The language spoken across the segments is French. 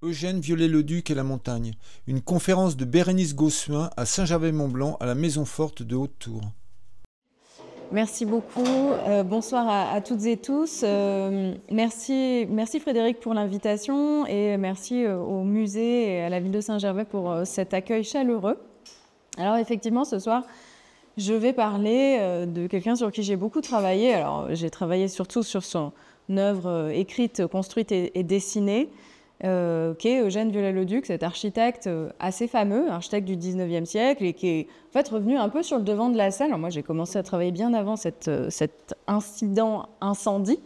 Eugène Viollet-le-Duc et la montagne. Une conférence de Bérénice Gossuin à Saint-Gervais-Mont-Blanc à la Maison Forte de Haute-Tour. Merci beaucoup. Bonsoir à toutes et tous. Merci Frédéric pour l'invitation et merci au musée et à la ville de Saint-Gervais pour cet accueil chaleureux. Alors effectivement, ce soir, je vais parler de quelqu'un sur qui j'ai beaucoup travaillé. Alors j'ai travaillé surtout sur son œuvre écrite, construite et dessinée, qui est Eugène Viollet-le-Duc, cet architecte assez fameux, architecte du 19e siècle, et qui est en fait revenu un peu sur le devant de la scène. Alors moi, j'ai commencé à travailler bien avant cet incendie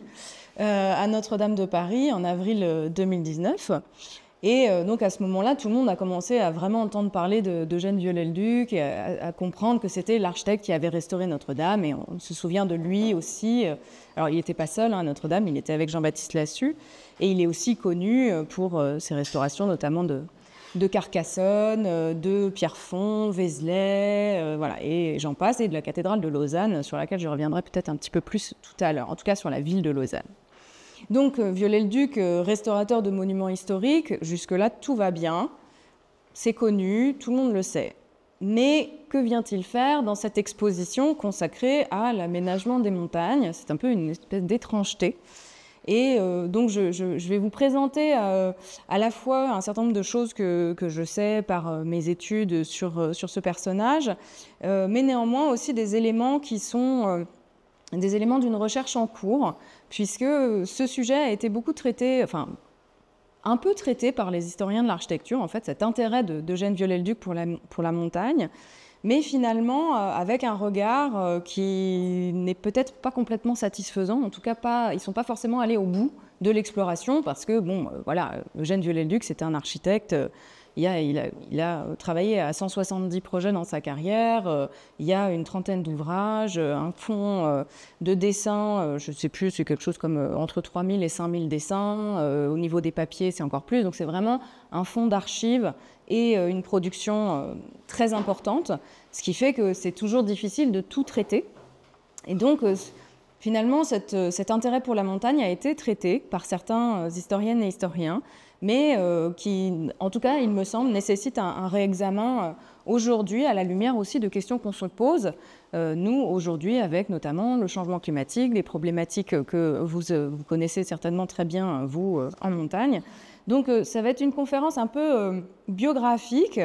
à Notre-Dame de Paris en avril 2019. Et donc à ce moment-là, tout le monde a commencé à vraiment entendre parler d'Eugène Viollet-le-Duc et à comprendre que c'était l'architecte qui avait restauré Notre-Dame. Et on se souvient de lui aussi. Alors il n'était pas seul à Notre-Dame, il était avec Jean-Baptiste Lassus. Et il est aussi connu pour ses restaurations, notamment de Carcassonne, de Pierrefonds, Vézelay, voilà, et j'en passe, et de la cathédrale de Lausanne, sur laquelle je reviendrai peut-être un petit peu plus tout à l'heure, en tout cas sur la ville de Lausanne. Donc Viollet-le-Duc, restaurateur de monuments historiques, jusque-là tout va bien, c'est connu, tout le monde le sait. Mais que vient-il faire dans cette exposition consacrée à l'aménagement des montagnes? C'est un peu une espèce d'étrangeté. Et donc je vais vous présenter à la fois un certain nombre de choses que je sais par mes études sur ce personnage, mais néanmoins aussi des éléments qui sont des éléments d'une recherche en cours, puisque ce sujet a été beaucoup traité, enfin un peu traité par les historiens de l'architecture, en fait, cet intérêt d'Eugène Viollet-le-Duc pour la montagne, mais finalement avec un regard qui n'est peut-être pas complètement satisfaisant, en tout cas ils ne sont pas forcément allés au bout de l'exploration, parce que, bon, voilà, Eugène Viollet-le-Duc, c'était un architecte, il a travaillé à 170 projets dans sa carrière, il y a une trentaine d'ouvrages, un fonds de dessins, je ne sais plus, c'est quelque chose comme entre 3000 et 5000 dessins, au niveau des papiers, c'est encore plus, donc c'est vraiment un fonds d'archives et une production très importante, ce qui fait que c'est toujours difficile de tout traiter. Et donc, finalement, cet intérêt pour la montagne a été traité par certains historiennes et historiens, mais qui, en tout cas, il me semble, nécessite un réexamen aujourd'hui, à la lumière aussi de questions qu'on se pose, nous, aujourd'hui, avec notamment le changement climatique, les problématiques que vous connaissez certainement très bien, vous, en montagne. Donc ça va être une conférence un peu biographique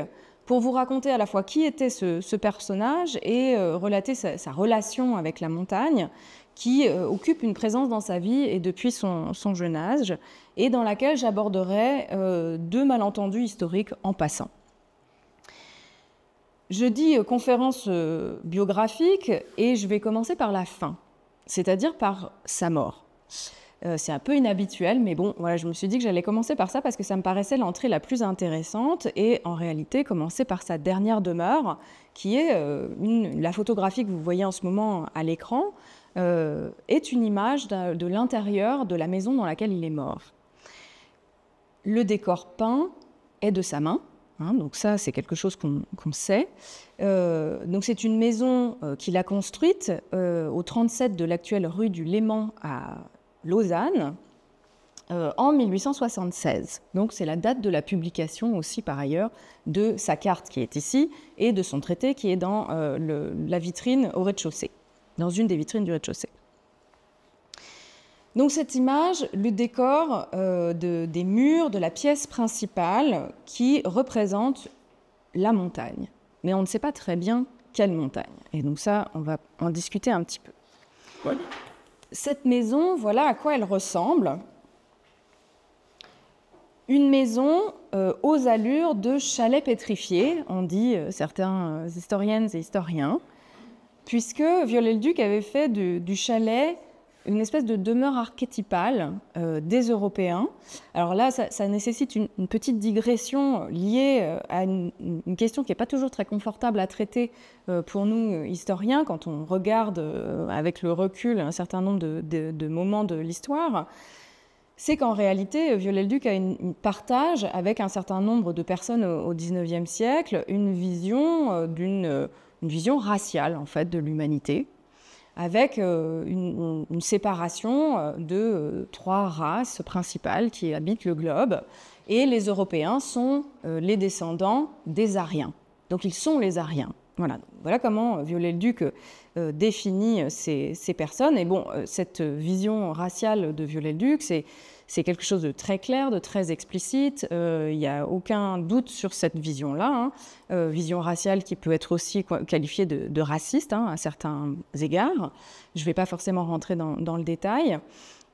pour vous raconter à la fois qui était ce personnage et relater sa relation avec la montagne, qui occupe une présence dans sa vie et depuis son jeune âge, et dans laquelle j'aborderai deux malentendus historiques en passant. Je dis conférence biographique et je vais commencer par la fin, c'est-à-dire par sa mort. C'est un peu inhabituel, mais bon, voilà, je me suis dit que j'allais commencer par ça parce que ça me paraissait l'entrée la plus intéressante et en réalité commencer par sa dernière demeure, qui est la photographie que vous voyez en ce moment à l'écran, est une image de l'intérieur de la maison dans laquelle il est mort. Le décor peint est de sa main, hein, donc ça c'est quelque chose qu'on sait. Donc c'est une maison qu'il a construite au 37 de l'actuelle rue du Léman à Lausanne en 1876. Donc c'est la date de la publication aussi par ailleurs de sa carte qui est ici et de son traité qui est dans la vitrine au rez-de-chaussée, dans une des vitrines du rez-de-chaussée. Donc cette image, le décor des murs de la pièce principale qui représente la montagne. Mais on ne sait pas très bien quelle montagne. Et donc ça, on va en discuter un petit peu. Voilà. Cette maison, voilà à quoi elle ressemble. Une maison aux allures de chalet pétrifié, on dit certains historiennes et historiens, puisque Viollet-le-Duc avait fait du chalet une espèce de demeure archétypale des Européens. Alors là, ça nécessite une petite digression liée à une question qui n'est pas toujours très confortable à traiter pour nous, historiens, quand on regarde avec le recul un certain nombre de moments de l'histoire. C'est qu'en réalité, Viollet-le-Duc partage avec un certain nombre de personnes au XIXe siècle une vision vision raciale, en fait, de l'humanité, avec une séparation de trois races principales qui habitent le globe et les Européens sont les descendants des Ariens. Donc ils sont les Ariens. Voilà comment Viollet-le-Duc définit ces personnes. Et bon, cette vision raciale de Viollet-le-Duc, c'est quelque chose de très clair, de très explicite. Il n'y a aucun doute sur cette vision-là, vision raciale qui peut être aussi qualifiée de raciste à certains égards. Je ne vais pas forcément rentrer dans le détail.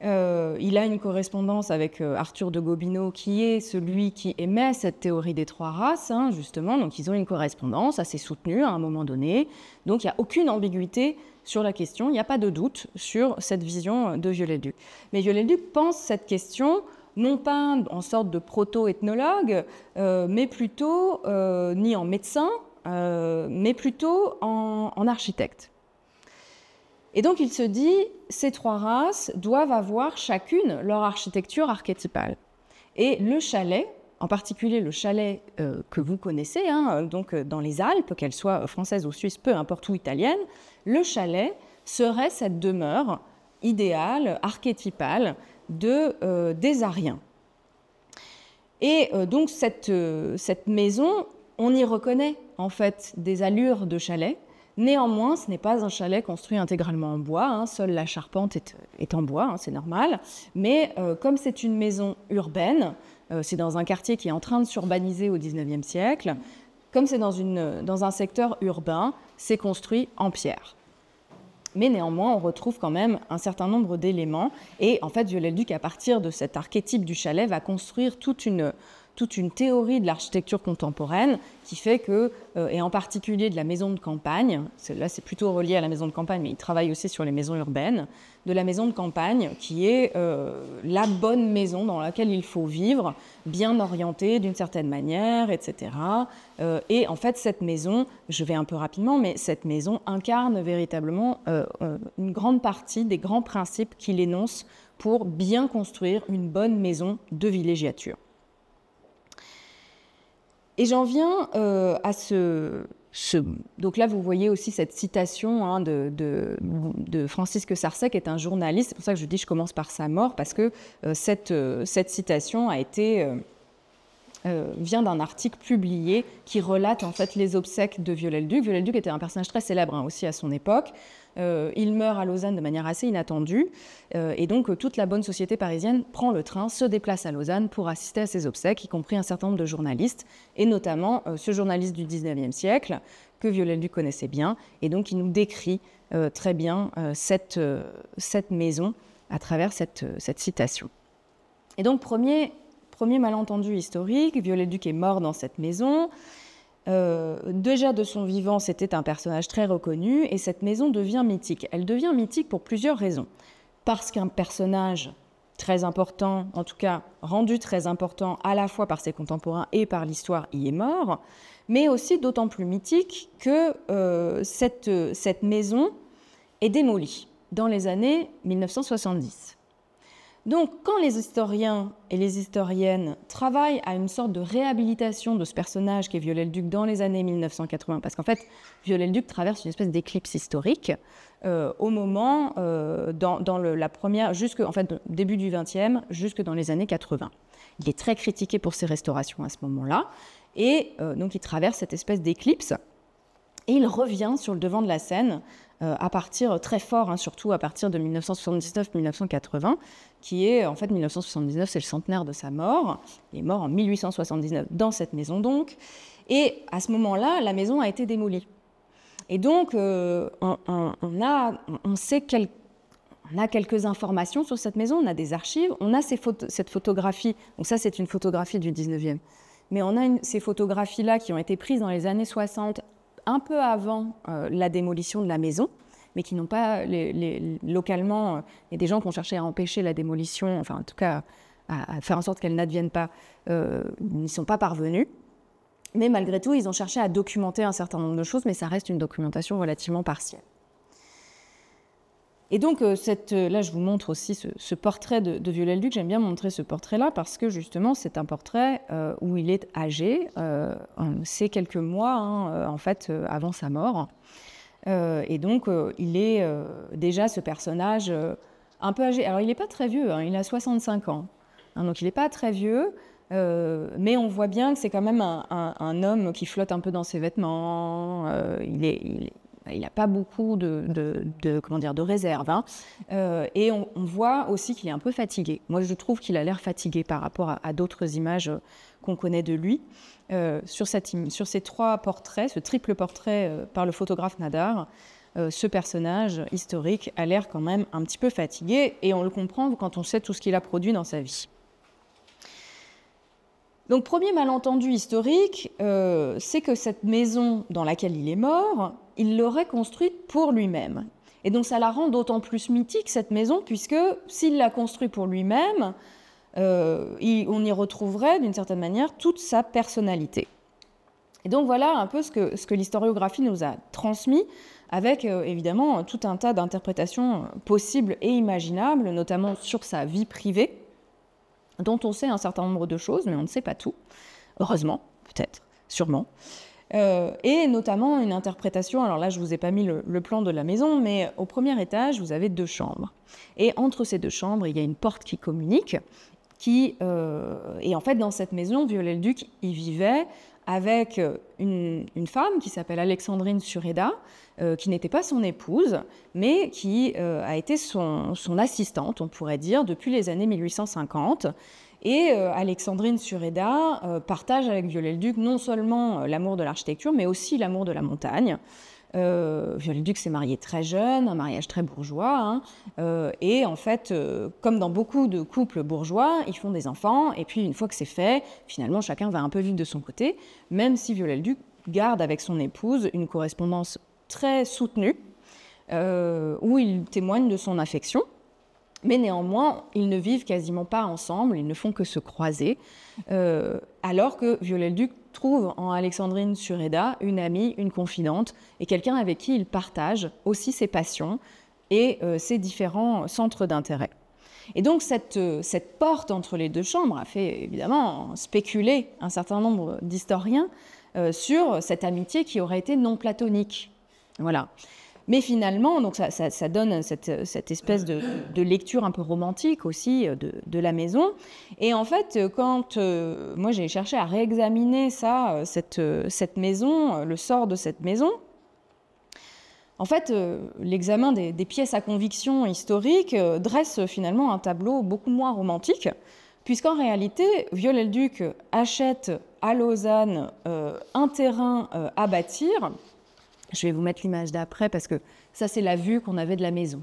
Il a une correspondance avec Arthur de Gobineau, qui est celui qui émet cette théorie des trois races, justement. Donc ils ont une correspondance assez soutenue à un moment donné. Donc il n'y a aucune ambiguïté sur la question, il n'y a pas de doute sur cette vision de Viollet-le-Duc. Mais Viollet-le-Duc pense cette question non pas en sorte de proto-ethnologue, mais plutôt, ni en médecin, mais plutôt en architecte. Et donc il se dit, ces trois races doivent avoir chacune leur architecture archétypale. Et le chalet, en particulier le chalet que vous connaissez, donc dans les Alpes, qu'elles soient françaises ou suisses, peu importe où italiennes, le chalet serait cette demeure idéale, archétypale des Ariens. Et donc cette maison, on y reconnaît en fait des allures de chalet. Néanmoins, ce n'est pas un chalet construit intégralement en bois, seule la charpente est en bois, c'est normal. Mais comme c'est une maison urbaine, c'est dans un quartier qui est en train de s'urbaniser au XIXe siècle, comme c'est dans un secteur urbain, c'est construit en pierre. Mais néanmoins, on retrouve quand même un certain nombre d'éléments. Et en fait, Viollet-le-Duc, à partir de cet archétype du chalet, va construire toute une théorie de l'architecture contemporaine qui fait que, et en particulier de la maison de campagne, là c'est plutôt relié à la maison de campagne, mais il travaille aussi sur les maisons urbaines, de la maison de campagne qui est la bonne maison dans laquelle il faut vivre, bien orientée d'une certaine manière, etc. Et en fait, cette maison, je vais un peu rapidement, mais cette maison incarne véritablement une grande partie des grands principes qu'il énonce pour bien construire une bonne maison de villégiature. Et j'en viens à donc là, vous voyez aussi cette citation de Francisque Sarcey, qui est un journaliste. C'est pour ça que je dis que je commence par sa mort, parce que cette citation vient d'un article publié qui relate en fait les obsèques de Viollet-le-Duc. Viollet-le-Duc était un personnage très célèbre aussi à son époque. Il meurt à Lausanne de manière assez inattendue, et donc toute la bonne société parisienne prend le train, se déplace à Lausanne pour assister à ses obsèques, y compris un certain nombre de journalistes, et notamment ce journaliste du XIXe siècle que Viollet-le-Duc connaissait bien, et donc il nous décrit très bien cette maison à travers cette citation. Et donc premier malentendu historique, Viollet-le-Duc est mort dans cette maison. Déjà de son vivant, c'était un personnage très reconnu, et cette maison devient mythique. Elle devient mythique pour plusieurs raisons. Parce qu'un personnage très important, en tout cas rendu très important à la fois par ses contemporains et par l'histoire, y est mort, mais aussi d'autant plus mythique que cette maison est démolie dans les années 1970. Donc, quand les historiens et les historiennes travaillent à une sorte de réhabilitation de ce personnage qui est Viollet-le-Duc dans les années 1980, parce qu'en fait, Viollet-le-Duc traverse une espèce d'éclipse historique au moment, dans la première, en fait, début du XXe, jusque dans les années 80. Il est très critiqué pour ses restaurations à ce moment-là, et donc il traverse cette espèce d'éclipse, et il revient sur le devant de la scène à partir très fort, surtout à partir de 1979-1980, qui est, en fait, 1979, c'est le centenaire de sa mort. Il est mort en 1879 dans cette maison, donc. Et à ce moment-là, la maison a été démolie. Et donc, on a quelques informations sur cette maison, on a des archives, on a cette photographie. Donc ça, c'est une photographie du 19e. Mais on a ces photographies-là qui ont été prises dans les années 60, un peu avant la démolition de la maison, mais qui n'ont pas, localement, il y a des gens qui ont cherché à empêcher la démolition, enfin en tout cas à faire en sorte qu'elle n'advienne pas, n'y sont pas parvenus. Mais malgré tout, ils ont cherché à documenter un certain nombre de choses, mais ça reste une documentation relativement partielle. Et donc, là, je vous montre aussi ce portrait de Viollet-le-Duc. J'aime bien montrer ce portrait-là parce que, justement, c'est un portrait où il est âgé. C'est quelques mois, en fait, avant sa mort. Et donc, il est déjà ce personnage un peu âgé. Alors, il n'est pas très vieux, il a 65 ans. Donc, il n'est pas très vieux. mais on voit bien que c'est quand même un homme qui flotte un peu dans ses vêtements. Il n'a pas beaucoup comment dire, de réserve. Hein. Et on voit aussi qu'il est un peu fatigué. Moi, je trouve qu'il a l'air fatigué par rapport à d'autres images qu'on connaît de lui. Sur ces 3 portraits, ce triple portrait par le photographe Nadar, ce personnage historique a l'air quand même un petit peu fatigué, et on le comprend quand on sait tout ce qu'il a produit dans sa vie. Donc, premier malentendu historique, c'est que cette maison dans laquelle il est mort, il l'aurait construite pour lui-même. Et donc, ça la rend d'autant plus mythique, cette maison, puisque s'il l'a construite pour lui-même, on y retrouverait, d'une certaine manière, toute sa personnalité. Et donc, voilà un peu ce que l'historiographie nous a transmis, avec évidemment tout un tas d'interprétations possibles et imaginables, notamment sur sa vie privée, dont on sait un certain nombre de choses, mais on ne sait pas tout. Heureusement, peut-être, sûrement. Et notamment une interprétation, alors là je ne vous ai pas mis le plan de la maison, mais au premier étage vous avez 2 chambres. Et entre ces 2 chambres, il y a une porte qui communique, et en fait dans cette maison, Viollet-le-Duc y vivait avec une femme qui s'appelle Alexandrine Sureda, qui n'était pas son épouse, mais qui a été son assistante, on pourrait dire, depuis les années 1850. Et Alexandrine Sureda partage avec Viollet-le-Duc non seulement l'amour de l'architecture, mais aussi l'amour de la montagne. Viollet-le-Duc s'est marié très jeune, un mariage très bourgeois, hein, et en fait, comme dans beaucoup de couples bourgeois, ils font des enfants, et puis une fois que c'est fait, finalement chacun va un peu vivre de son côté, même si Viollet-le-Duc garde avec son épouse une correspondance très soutenue, où il témoigne de son affection. Mais néanmoins, ils ne vivent quasiment pas ensemble, ils ne font que se croiser, alors que Viollet-le-Duc trouve en Alexandrine Sureda une amie, une confidente, et quelqu'un avec qui il partage aussi ses passions et ses différents centres d'intérêt. Et donc cette porte entre les 2 chambres a fait évidemment spéculer un certain nombre d'historiens sur cette amitié qui aurait été non platonique. Voilà. Mais finalement, donc ça donne cette espèce de lecture un peu romantique aussi de la maison. Et en fait, quand moi j'ai cherché à réexaminer cette maison, le sort de cette maison, en fait, l'examen des pièces à conviction historique dresse finalement un tableau beaucoup moins romantique, puisqu'en réalité, Viollet-le-Duc achète à Lausanne un terrain à bâtir. Je vais vous mettre l'image d'après parce que ça, c'est la vue qu'on avait de la maison.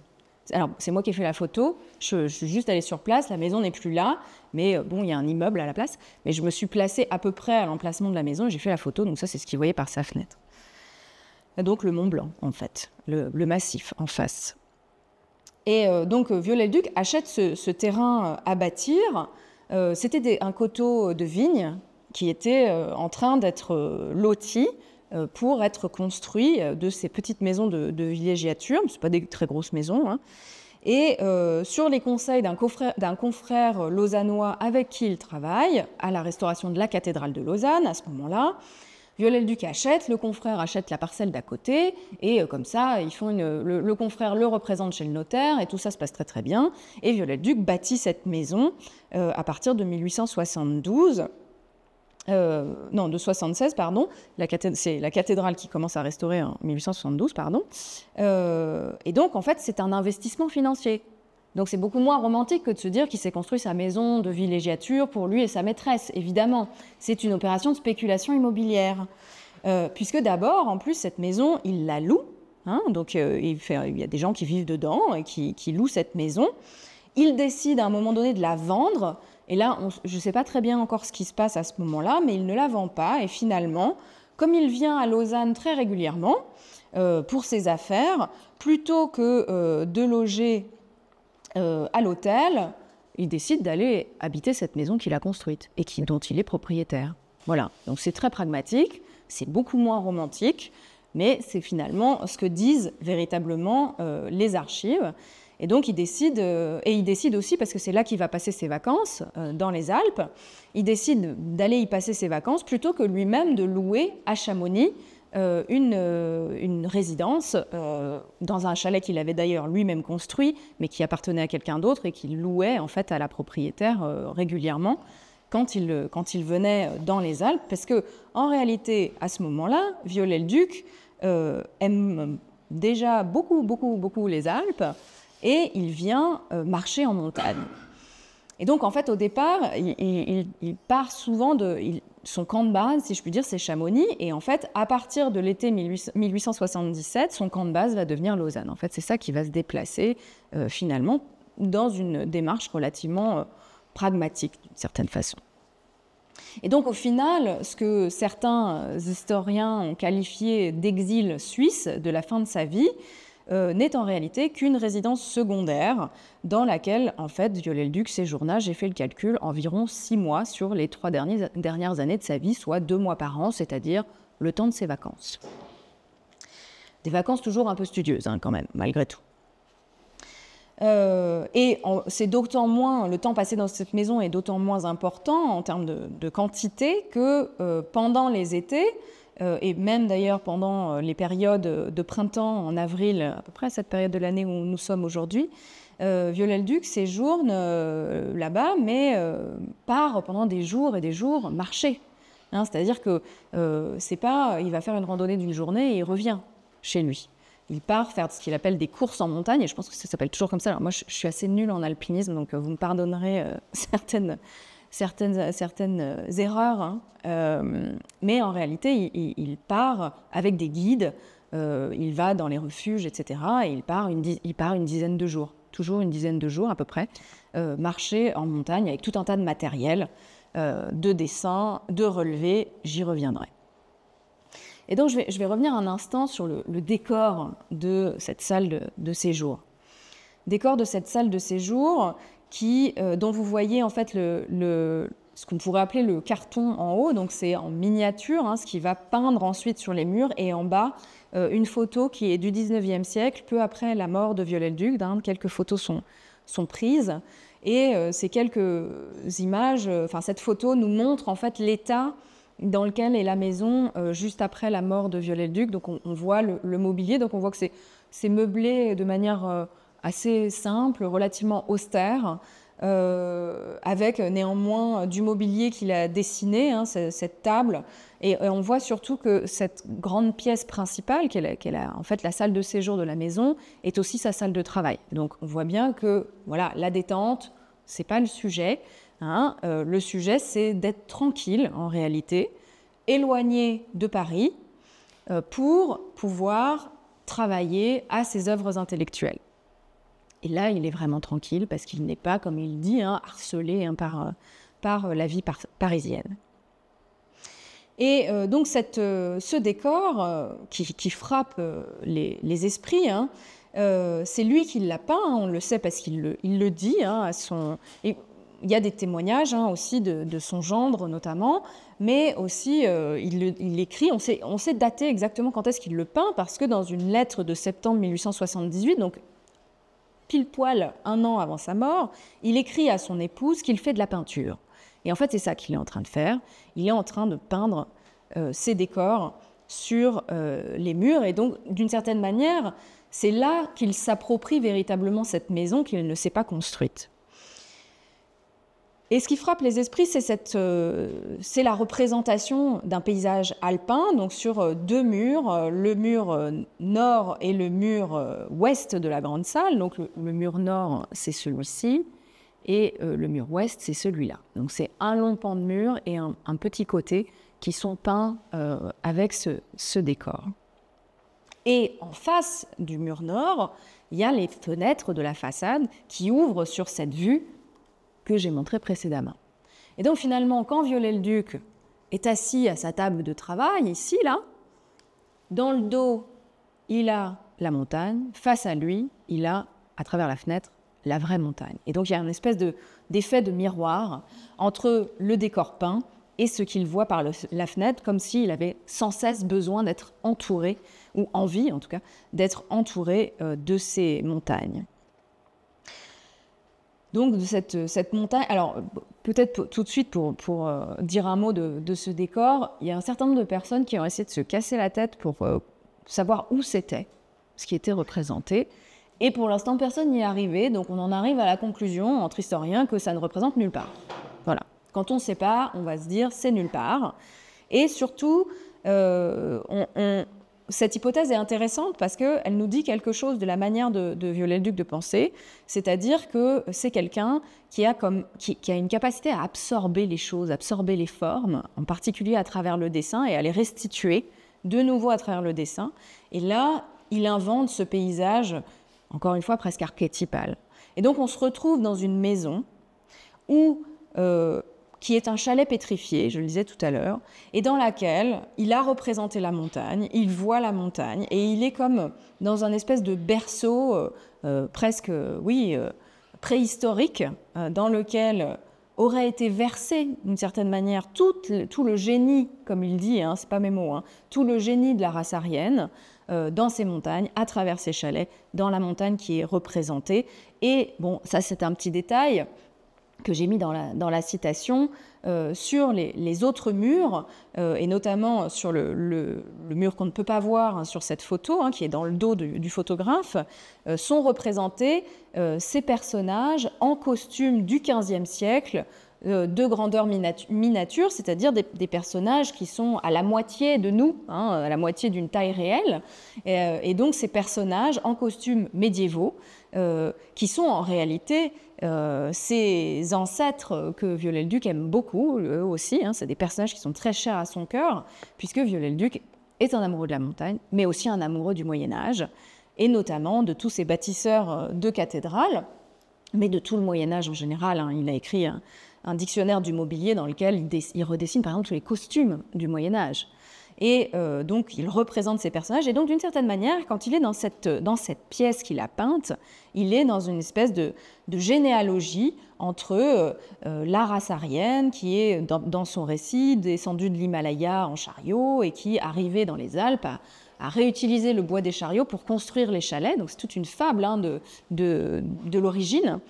Alors, c'est moi qui ai fait la photo. Je suis juste allée sur place. La maison n'est plus là. Mais bon, il y a un immeuble à la place. Mais je me suis placée à peu près à l'emplacement de la maison et j'ai fait la photo. Donc ça, c'est ce qu'il voyait par sa fenêtre. Et donc, le Mont Blanc, en fait. Le massif en face. Et donc, Viollet-le-Duc achète ce terrain à bâtir. C'était un coteau de vignes qui était en train d'être loti pour être construit de ces petites maisons de villégiature. Ce ne sont pas des très grosses maisons. Hein. Et sur les conseils d'un confrère lausannois avec qui il travaille, à la restauration de la cathédrale de Lausanne, à ce moment-là, Viollet-le-Duc achète, le confrère achète la parcelle d'à côté, et comme ça, le confrère le représente chez le notaire, et tout ça se passe très très bien. Et Viollet-le-Duc bâtit cette maison à partir de 1872. Non, de 76, pardon. C'est la cathédrale qui commence à restaurer en 1872, pardon. Et donc, en fait, c'est un investissement financier. Donc, c'est beaucoup moins romantique que de se dire qu'il s'est construit sa maison de villégiature pour lui et sa maîtresse, évidemment. C'est une opération de spéculation immobilière. Puisque d'abord, en plus, cette maison, il la loue. Hein, donc, il y a des gens qui vivent dedans et qui louent cette maison. Il décide à un moment donné de la vendre. Et là, je ne sais pas très bien encore ce qui se passe à ce moment-là, mais il ne la vend pas. Et finalement, comme il vient à Lausanne très régulièrement pour ses affaires, plutôt que de loger à l'hôtel, il décide d'aller habiter cette maison qu'il a construite et dont il est propriétaire. Voilà, donc c'est très pragmatique, c'est beaucoup moins romantique, mais c'est finalement ce que disent véritablement les archives. Et donc, il décide aussi, parce que c'est là qu'il va passer ses vacances, dans les Alpes, il décide d'aller y passer ses vacances plutôt que lui-même de louer à Chamonix une résidence dans un chalet qu'il avait d'ailleurs lui-même construit, mais qui appartenait à quelqu'un d'autre et qu'il louait en fait à la propriétaire régulièrement. quand il venait dans les Alpes, parce que en réalité, à ce moment-là, Viollet-le-Duc aime déjà beaucoup les Alpes, et il vient marcher en montagne. Et donc, en fait, au départ, il part souvent son camp de base, si je puis dire, c'est Chamonix. Et en fait, à partir de l'été 1877, son camp de base va devenir Lausanne. En fait, c'est ça qui va se déplacer, finalement, dans une démarche relativement pragmatique, d'une certaine façon. Et donc, au final, ce que certains historiens ont qualifié d'exil suisse de la fin de sa vie, n'est en réalité qu'une résidence secondaire dans laquelle, en fait, Viollet-le-Duc séjourna, j'ai fait le calcul, environ 6 mois sur les 3 dernières années de sa vie, soit 2 mois par an, c'est-à-dire le temps de ses vacances. Des vacances toujours un peu studieuses, hein, quand même, malgré tout. C'est d'autant moins, le temps passé dans cette maison est d'autant moins important en termes de quantité que pendant les étés, et même d'ailleurs pendant les périodes de printemps, en avril, à peu près à cette période de l'année où nous sommes aujourd'hui, Viollet-le-Duc séjourne là-bas, mais part pendant des jours et des jours marcher. Hein, c'est-à-dire que c'est pas, il va faire une randonnée d'une journée et il revient chez lui. Il part faire ce qu'il appelle des courses en montagne, et je pense que ça s'appelle toujours comme ça. Alors moi, je suis assez nulle en alpinisme, donc vous me pardonnerez certaines erreurs, hein. Mais en réalité, il part avec des guides, il va dans les refuges, etc. Et il part une dizaine de jours, toujours une dizaine de jours à peu près, marcher en montagne avec tout un tas de matériel, de dessins, de relevés, j'y reviendrai. Et donc je vais revenir un instant sur le décor de cette salle de séjour. Décor de cette salle de séjour dont vous voyez en fait ce qu'on pourrait appeler le carton en haut, donc c'est en miniature, hein, ce qui va peindre ensuite sur les murs, et en bas une photo qui est du 19e siècle, peu après la mort de Viollet-le-Duc. Quelques photos sont prises, et ces quelques images, cette photo nous montre en fait l'état dans lequel est la maison juste après la mort de Viollet-le-Duc. Donc on voit le mobilier, donc on voit que c'est meublé de manière assez simple, relativement austère, avec néanmoins du mobilier qu'il a dessiné, hein, cette table. Et on voit surtout que cette grande pièce principale, qui est en fait la salle de séjour de la maison, est aussi sa salle de travail. Donc on voit bien que voilà, la détente, c'est pas le sujet. Hein, le sujet, c'est d'être tranquille, en réalité, éloigné de Paris, pour pouvoir travailler à ses œuvres intellectuelles. Et là, il est vraiment tranquille, parce qu'il n'est pas, comme il dit, hein, harcelé, hein, par la vie parisienne. Et donc ce décor qui frappe les esprits, hein, c'est lui qui l'a peint, hein, on le sait parce qu'il le dit, hein, et il y a des témoignages, hein, aussi de son gendre notamment, mais aussi il écrit, on sait dater exactement quand est-ce qu'il le peint, parce que dans une lettre de septembre 1878, donc pile poil 1 an avant sa mort, il écrit à son épouse qu'il fait de la peinture. Et en fait, c'est ça qu'il est en train de faire. Il est en train de peindre ses décors sur les murs, et donc d'une certaine manière, c'est là qu'il s'approprie véritablement cette maison qu'il ne s'est pas construite. Et ce qui frappe les esprits, c'est la représentation d'un paysage alpin, donc sur 2 murs, le mur nord et le mur ouest de la grande salle. Donc le mur nord, c'est celui-ci, et le mur ouest, c'est celui-là. Donc c'est un long pan de mur et un petit côté qui sont peints avec ce décor. Et en face du mur nord, il y a les fenêtres de la façade qui ouvrent sur cette vue que j'ai montré précédemment. Et donc finalement, quand Viollet-le-Duc est assis à sa table de travail, ici, là, dans le dos, il a la montagne, face à lui, il a, à travers la fenêtre, la vraie montagne. Et donc il y a une espèce d'effet de miroir entre le décor peint et ce qu'il voit par la fenêtre, comme s'il avait sans cesse besoin d'être entouré, ou envie en tout cas, d'être entouré de ces montagnes. Donc de cette montagne, alors peut-être tout de suite pour dire un mot de ce décor, il y a un certain nombre de personnes qui ont essayé de se casser la tête pour savoir où c'était, ce qui était représenté, et pour l'instant personne n'y est arrivé, donc on en arrive à la conclusion entre historiens que ça ne représente nulle part. Voilà. Quand on ne sait pas, on va se dire c'est nulle part. Et surtout, cette hypothèse est intéressante parce qu'elle nous dit quelque chose de la manière de Viollet-le-Duc de penser, c'est-à-dire que c'est quelqu'un qui a une capacité à absorber les choses, absorber les formes, en particulier à travers le dessin, et à les restituer de nouveau à travers le dessin. Et là, il invente ce paysage, encore une fois, presque archétypal. Et donc on se retrouve dans une maison qui est un chalet pétrifié, je le disais tout à l'heure, et dans laquelle il a représenté la montagne, il voit la montagne, et il est comme dans un espèce de berceau presque, préhistorique, dans lequel aurait été versé, d'une certaine manière, tout le génie, comme il dit, c'est pas mes mots, tout le génie de la race aryenne, dans ces montagnes, à travers ces chalets, dans la montagne qui est représentée. Et bon, ça c'est un petit détail que j'ai mis dans la citation, sur les autres murs, et notamment sur le mur qu'on ne peut pas voir sur cette photo, qui est dans le dos du photographe, sont représentés ces personnages en costume du XVe siècle, de grandeur miniature, c'est-à-dire des personnages qui sont à la moitié de nous, à la moitié d'une taille réelle, et donc ces personnages en costumes médiévaux, qui sont en réalité ces ancêtres que Viollet-le-Duc aime beaucoup, eux aussi, c'est des personnages qui sont très chers à son cœur, puisque Viollet-le-Duc est un amoureux de la montagne, mais aussi un amoureux du Moyen-Âge, et notamment de tous ces bâtisseurs de cathédrales, mais de tout le Moyen-Âge en général. Il a écrit un dictionnaire du mobilier dans lequel il redessine par exemple tous les costumes du Moyen-Âge. Et donc il représente ces personnages, et donc d'une certaine manière, quand il est dans cette pièce qu'il a peinte, il est dans une espèce de généalogie entre la race aryenne, qui est dans son récit descendue de l'Himalaya en chariot, et qui, arrivée dans les Alpes, a réutilisé le bois des chariots pour construire les chalets. Donc c'est toute une fable de l'origine.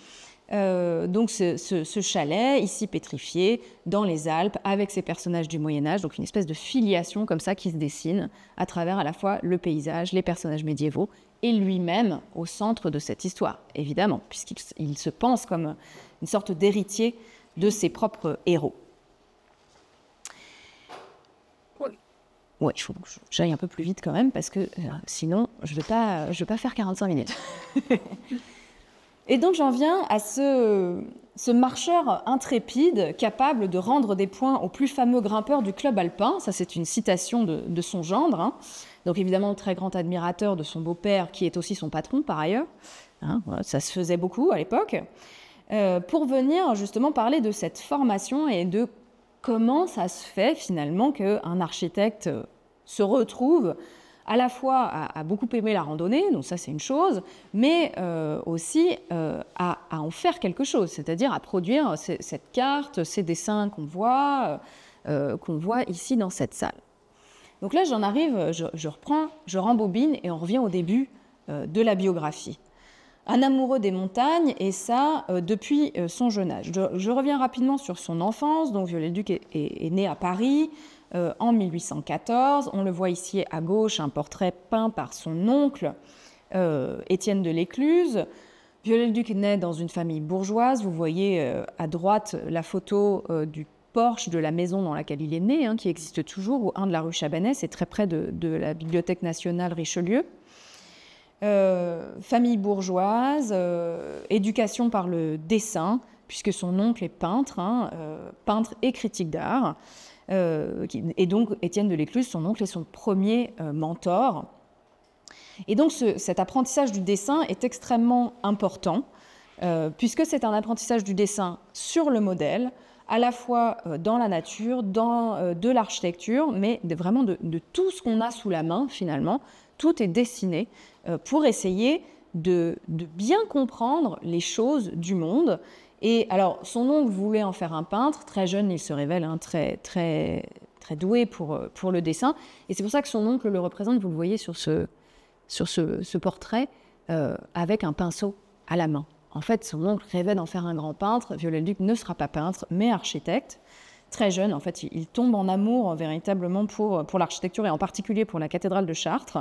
Donc ce chalet, ici pétrifié, dans les Alpes, avec ces personnages du Moyen-Âge, donc une espèce de filiation comme ça qui se dessine à travers à la fois le paysage, les personnages médiévaux, et lui-même au centre de cette histoire, évidemment, puisqu'il se pense comme une sorte d'héritier de ses propres héros. Ouais, il faut que j'aille un peu plus vite quand même, parce que sinon, je ne vais pas faire 45 minutes. Et donc j'en viens à ce marcheur intrépide, capable de rendre des points aux plus fameux grimpeurs du club alpin. Ça, c'est une citation de son gendre. Donc évidemment, très grand admirateur de son beau-père, qui est aussi son patron par ailleurs. Voilà, ça se faisait beaucoup à l'époque. Pour venir justement parler de cette formation et de comment ça se fait finalement qu'un architecte se retrouve à la fois à beaucoup aimer la randonnée, donc ça c'est une chose, mais aussi à en faire quelque chose, c'est-à-dire à produire cette carte, ces dessins qu'on voit ici dans cette salle. Donc là j'en arrive, je reprends, je rembobine et on revient au début de la biographie. Un amoureux des montagnes, et ça depuis son jeune âge. Je reviens rapidement sur son enfance. Donc Viollet-le-Duc est né à Paris en 1814. On le voit ici à gauche, un portrait peint par son oncle, Étienne de l'Écluse. Viollet-le-Duc naît dans une famille bourgeoise. Vous voyez à droite la photo du porche de la maison dans laquelle il est né, qui existe toujours, au 1 de la rue Chabanais, c'est très près de la Bibliothèque nationale Richelieu. Famille bourgeoise, éducation par le dessin, puisque son oncle est peintre, peintre et critique d'art. Et donc Étienne de l'Écluse, son oncle, est son premier mentor. Et donc cet apprentissage du dessin est extrêmement important, puisque c'est un apprentissage du dessin sur le modèle, à la fois dans la nature, de l'architecture, mais vraiment de tout ce qu'on a sous la main finalement. Tout est dessiné pour essayer de bien comprendre les choses du monde. Et alors, son oncle voulait en faire un peintre. Très jeune, il se révèle très, très, très doué pour le dessin. Et c'est pour ça que son oncle le représente, vous le voyez sur ce portrait, avec un pinceau à la main. En fait, son oncle rêvait d'en faire un grand peintre. Viollet-le-Duc ne sera pas peintre, mais architecte. Très jeune, en fait, il tombe en amour véritablement pour l'architecture, et en particulier pour la cathédrale de Chartres.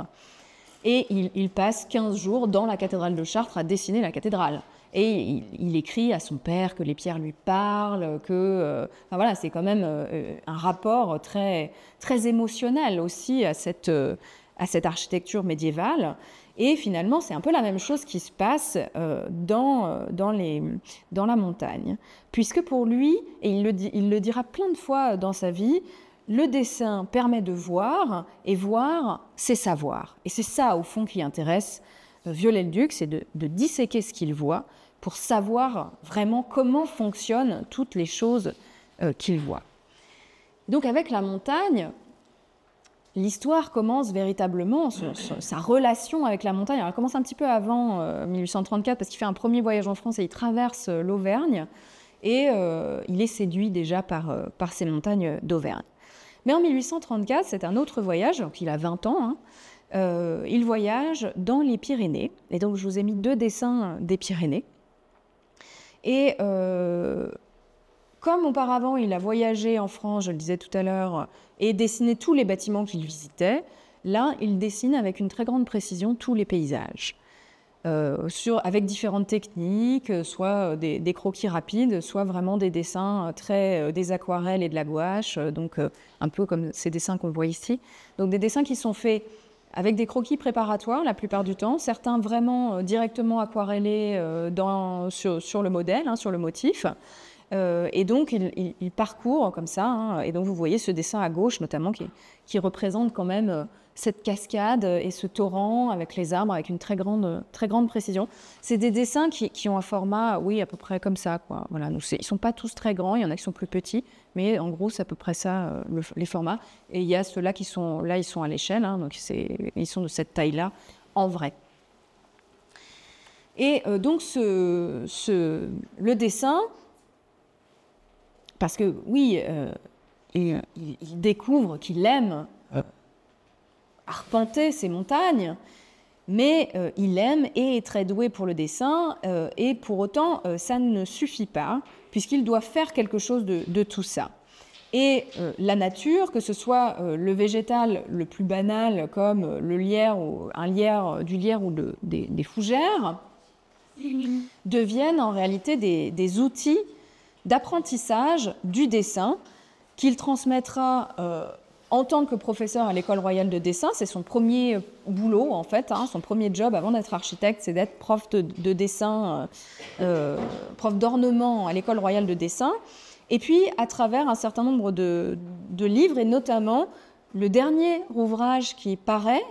Et il passe 15 jours dans la cathédrale de Chartres à dessiner la cathédrale. Et il écrit à son père que les pierres lui parlent, que enfin voilà, c'est quand même un rapport très, très émotionnel aussi à cette architecture médiévale. Et finalement, c'est un peu la même chose qui se passe dans la montagne. Puisque pour lui, et il le dira plein de fois dans sa vie, le dessin permet de voir, et voir, c'est savoir. Et c'est ça, au fond, qui intéresse Viollet-le-Duc, c'est de disséquer ce qu'il voit pour savoir vraiment comment fonctionnent toutes les choses qu'il voit. Donc avec la montagne, l'histoire commence véritablement, sa relation avec la montagne. Alors, elle commence un petit peu avant 1834 parce qu'il fait un premier voyage en France et il traverse l'Auvergne et il est séduit déjà par ces montagnes d'Auvergne. Mais en 1834, c'est un autre voyage, donc il a 20 ans, il voyage dans les Pyrénées. Et donc je vous ai mis 2 dessins des Pyrénées. Et comme auparavant, il a voyagé en France, je le disais tout à l'heure, et dessiné tous les bâtiments qu'il visitait, là, il dessine avec une très grande précision tous les paysages, avec différentes techniques, soit des croquis rapides, soit vraiment des dessins des aquarelles et de la gouache, donc un peu comme ces dessins qu'on voit ici. Donc des dessins qui sont faits avec des croquis préparatoires la plupart du temps, certains vraiment directement aquarellés sur le modèle, sur le motif. Et donc, il parcourt comme ça. Et donc, vous voyez ce dessin à gauche, notamment, qui représente quand même cette cascade et ce torrent avec les arbres, avec une très grande précision. C'est des dessins qui ont un format, oui, à peu près comme ça, quoi. Voilà, donc ils ne sont pas tous très grands, il y en a qui sont plus petits, mais en gros, c'est à peu près ça, les formats. Et il y a ceux-là qui sont, là, ils sont à l'échelle, donc ils sont de cette taille-là, en vrai. Et donc, le dessin... Parce que, oui, il découvre qu'il aime arpenter ces montagnes, mais il aime et est très doué pour le dessin, et pour autant, ça ne suffit pas, puisqu'il doit faire quelque chose de tout ça. Et la nature, que ce soit le végétal le plus banal, comme le lierre, du lierre ou des fougères, deviennent en réalité des outils d'apprentissage du dessin qu'il transmettra en tant que professeur à l'École royale de dessin. C'est son premier boulot, en fait, son premier job avant d'être architecte, c'est d'être prof de dessin, prof d'ornement à l'École royale de dessin. Et puis, à travers un certain nombre de livres, et notamment le dernier ouvrage qui paraît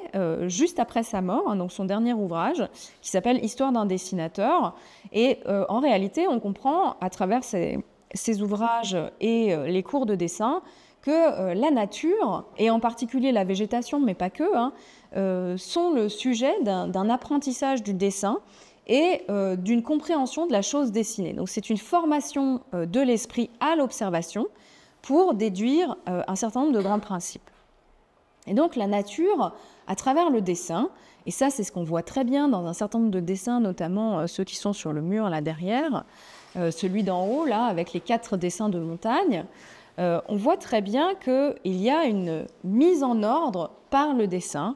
juste après sa mort, donc son dernier ouvrage, qui s'appelle « Histoire d'un dessinateur ». Et en réalité, on comprend à travers ces ouvrages et les cours de dessin que la nature, et en particulier la végétation, mais pas que, sont le sujet d'un apprentissage du dessin et d'une compréhension de la chose dessinée. Donc c'est une formation de l'esprit à l'observation pour déduire un certain nombre de grands principes. Et donc la nature, à travers le dessin, et ça c'est ce qu'on voit très bien dans un certain nombre de dessins, notamment ceux qui sont sur le mur là derrière, celui d'en haut là avec les 4 dessins de montagne, on voit très bien qu'il y a une mise en ordre par le dessin,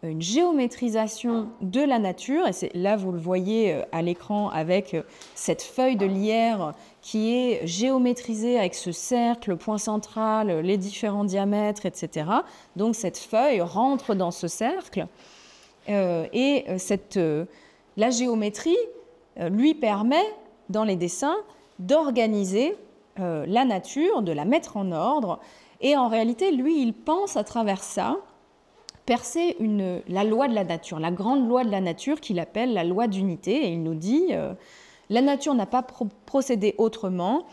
une géométrisation de la nature, et là vous le voyez à l'écran avec cette feuille de lierre qui est géométrisée avec ce cercle, le point central, les différents diamètres, etc. Donc cette feuille rentre dans ce cercle, et la géométrie lui permet, dans les dessins, d'organiser la nature, de la mettre en ordre, et en réalité, lui, il pense à travers ça, percer la loi de la nature, la grande loi de la nature qu'il appelle la loi d'unité, et il nous dit la nature n'a pas procédé autrement,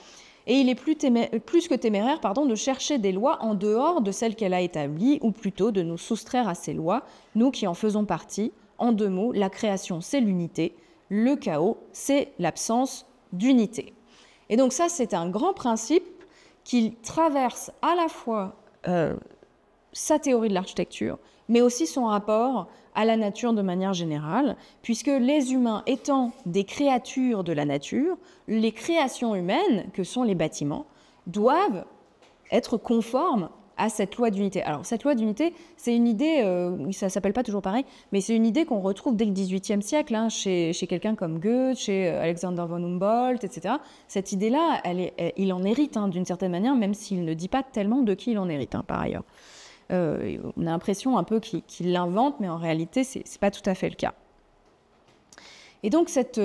et il est plus que téméraire de chercher des lois en dehors de celles qu'elle a établies, ou plutôt de nous soustraire à ces lois, nous qui en faisons partie. En 2 mots, la création, c'est l'unité, le chaos, c'est l'absence d'unité. Et donc ça, c'est un grand principe qui traverse à la fois sa théorie de l'architecture, mais aussi son rapport à la nature de manière générale, puisque les humains étant des créatures de la nature, les créations humaines, que sont les bâtiments, doivent être conformes à cette loi d'unité. Alors, cette loi d'unité, c'est une idée, ça ne s'appelle pas toujours pareil, mais c'est une idée qu'on retrouve dès le XVIIIe siècle, hein, chez quelqu'un comme Goethe, chez Alexander von Humboldt, etc. Cette idée-là, il en hérite hein, d'une certaine manière, même s'il ne dit pas tellement de qui il en hérite, hein, par ailleurs. On a l'impression un peu qu'il l'invente, mais en réalité, ce n'est pas tout à fait le cas. Et donc, cette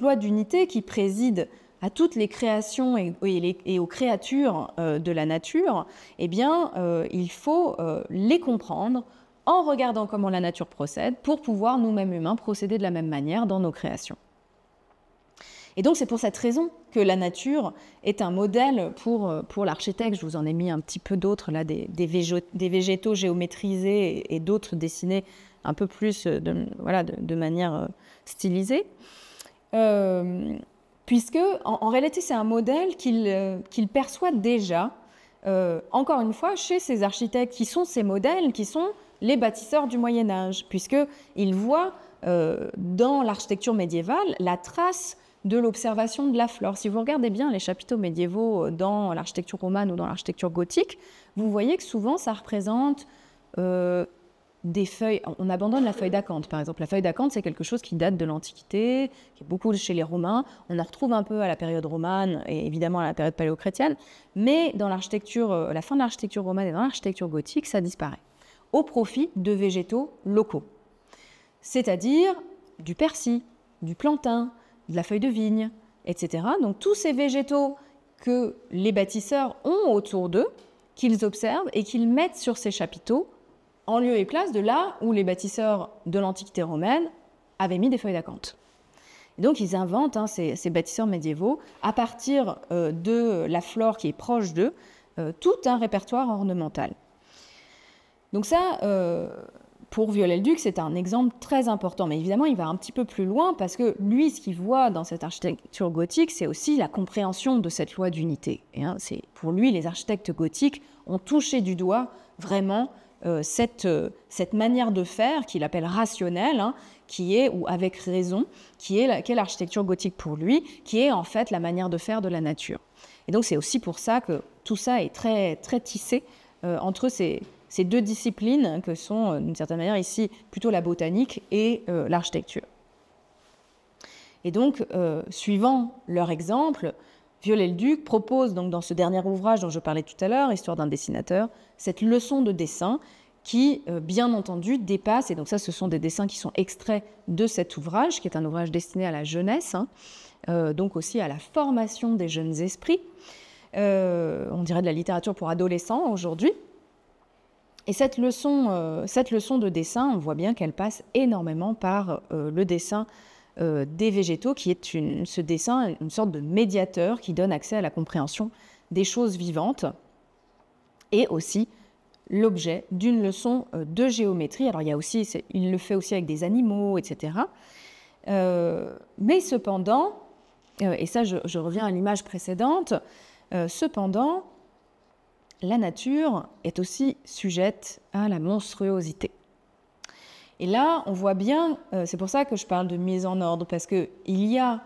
loi d'unité qui préside à toutes les créations et aux créatures de la nature, eh bien, il faut les comprendre en regardant comment la nature procède pour pouvoir, nous-mêmes humains, procéder de la même manière dans nos créations. Et donc, c'est pour cette raison que la nature est un modèle pour l'architecte. Je vous en ai mis un petit peu d'autres, là, des végétaux géométrisés et d'autres dessinés un peu plus de manière stylisée. Puisque, en réalité, c'est un modèle qu'il perçoit déjà, encore une fois, chez ces architectes qui sont ces modèles, qui sont les bâtisseurs du Moyen-Âge, puisqu'il voit dans l'architecture médiévale la trace de l'observation de la flore. Si vous regardez bien les chapiteaux médiévaux dans l'architecture romane ou dans l'architecture gothique, vous voyez que souvent ça représente des feuilles. On abandonne la feuille d'acanthe, par exemple. La feuille d'acanthe, c'est quelque chose qui date de l'Antiquité, qui est beaucoup chez les Romains. On en retrouve un peu à la période romane et évidemment à la période paléochrétienne, mais dans l'architecture, la fin de l'architecture romane et dans l'architecture gothique, ça disparaît, au profit de végétaux locaux, c'est-à-dire du persil, du plantain, de la feuille de vigne, etc. Donc tous ces végétaux que les bâtisseurs ont autour d'eux, qu'ils observent et qu'ils mettent sur ces chapiteaux, en lieu et place de là où les bâtisseurs de l'Antiquité romaine avaient mis des feuilles d'acanthe. Et donc ils inventent, hein, ces bâtisseurs médiévaux, à partir de la flore qui est proche d'eux, tout un répertoire ornemental. Donc ça, pour Viollet-le-Duc, c'est un exemple très important. Mais évidemment, il va un petit peu plus loin parce que lui, ce qu'il voit dans cette architecture gothique, c'est aussi la compréhension de cette loi d'unité. Et, hein, pour lui, les architectes gothiques ont touché du doigt vraiment cette manière de faire qu'il appelle rationnelle, hein, qui est, ou avec raison, qui est l'architecture gothique pour lui, qui est en fait la manière de faire de la nature. Et donc c'est aussi pour ça que tout ça est très, très tissé entre ces deux disciplines que sont, d'une certaine manière, ici, plutôt la botanique et l'architecture. Et donc, suivant leur exemple, Viollet-le-Duc propose donc dans ce dernier ouvrage dont je parlais tout à l'heure, Histoire d'un dessinateur, cette leçon de dessin qui, bien entendu, dépasse, et donc ça, ce sont des dessins qui sont extraits de cet ouvrage, qui est un ouvrage destiné à la jeunesse, hein, donc aussi à la formation des jeunes esprits, on dirait de la littérature pour adolescents aujourd'hui. Et cette leçon de dessin, on voit bien qu'elle passe énormément par le dessin des végétaux, qui est ce dessin, une sorte de médiateur qui donne accès à la compréhension des choses vivantes, et aussi l'objet d'une leçon de géométrie. Alors il le fait aussi avec des animaux, etc. Mais cependant, et ça je reviens à l'image précédente, cependant, la nature est aussi sujette à la monstruosité. Et là, on voit bien, c'est pour ça que je parle de mise en ordre, parce qu'il y a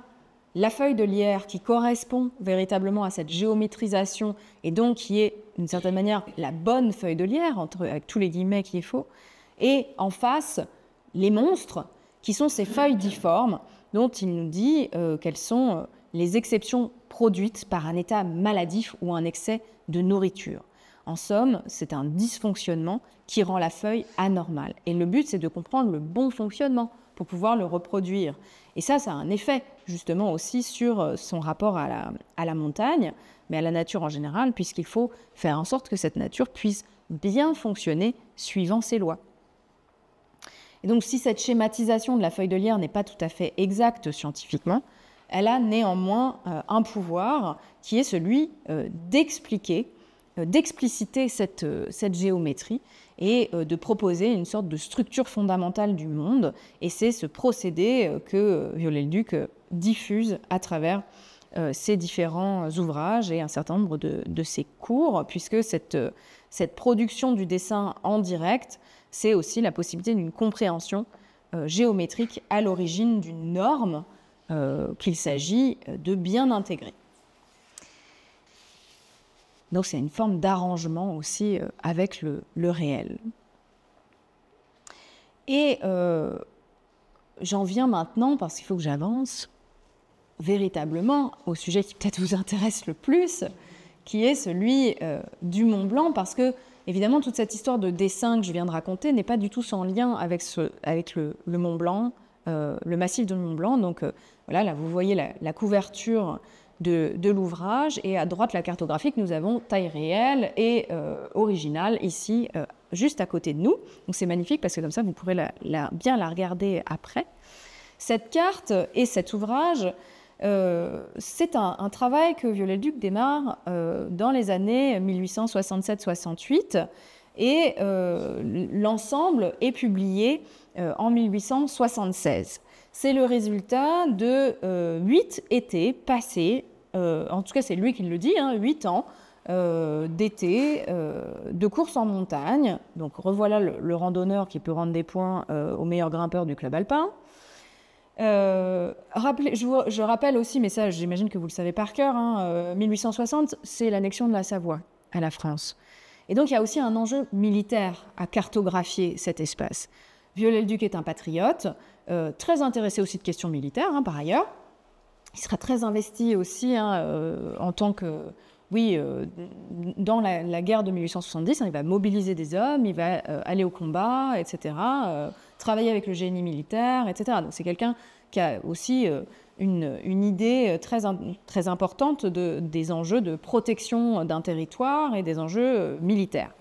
la feuille de lierre qui correspond véritablement à cette géométrisation, et donc qui est, d'une certaine manière, la bonne feuille de lierre, avec tous les guillemets qu'il faut, et en face, les monstres, qui sont ces feuilles difformes, dont il nous dit qu'elles sont les exceptions produites par un état maladif ou un excès de nourriture. En somme, c'est un dysfonctionnement qui rend la feuille anormale. Et le but, c'est de comprendre le bon fonctionnement pour pouvoir le reproduire. Et ça a un effet, justement, aussi sur son rapport à la montagne, mais à la nature en général, puisqu'il faut faire en sorte que cette nature puisse bien fonctionner suivant ses lois. Et donc, si cette schématisation de la feuille de lierre n'est pas tout à fait exacte scientifiquement, elle a néanmoins un pouvoir qui est celui d'expliciter cette géométrie et de proposer une sorte de structure fondamentale du monde. Et c'est ce procédé que Viollet-le-Duc diffuse à travers ses différents ouvrages et un certain nombre de ses cours, puisque cette production du dessin en direct, c'est aussi la possibilité d'une compréhension géométrique à l'origine d'une norme qu'il s'agit de bien intégrer. Donc c'est une forme d'arrangement aussi avec le réel. Et j'en viens maintenant, parce qu'il faut que j'avance, véritablement au sujet qui peut-être vous intéresse le plus, qui est celui du Mont Blanc, parce que, évidemment, toute cette histoire de dessin que je viens de raconter n'est pas du tout sans lien avec le Mont Blanc, le massif du Mont Blanc. Donc voilà, là vous voyez la couverture de l'ouvrage, et à droite la cartographique, nous avons taille réelle et originale ici, juste à côté de nous. Donc c'est magnifique parce que comme ça vous pourrez bien la regarder après. Cette carte et cet ouvrage, c'est un travail que Viollet-le-Duc démarre dans les années 1867-68, et l'ensemble est publié en 1876. C'est le résultat de 8 étés passés, en tout cas c'est lui qui le dit, 8 ans d'été, de course en montagne. Donc revoilà le randonneur qui peut rendre des points au meilleur grimpeur du club alpin. Je rappelle aussi, mais ça j'imagine que vous le savez par cœur, 1860 c'est l'annexion de la Savoie à la France. Et donc il y a aussi un enjeu militaire à cartographier cet espace. Viollet-le-Duc est un patriote, très intéressé aussi de questions militaires, par ailleurs. Il sera très investi aussi en tant que... dans la guerre de 1870, il va mobiliser des hommes, il va aller au combat, etc., travailler avec le génie militaire, etc. Donc c'est quelqu'un qui a aussi une idée très importante des enjeux de protection d'un territoire et des enjeux militaires.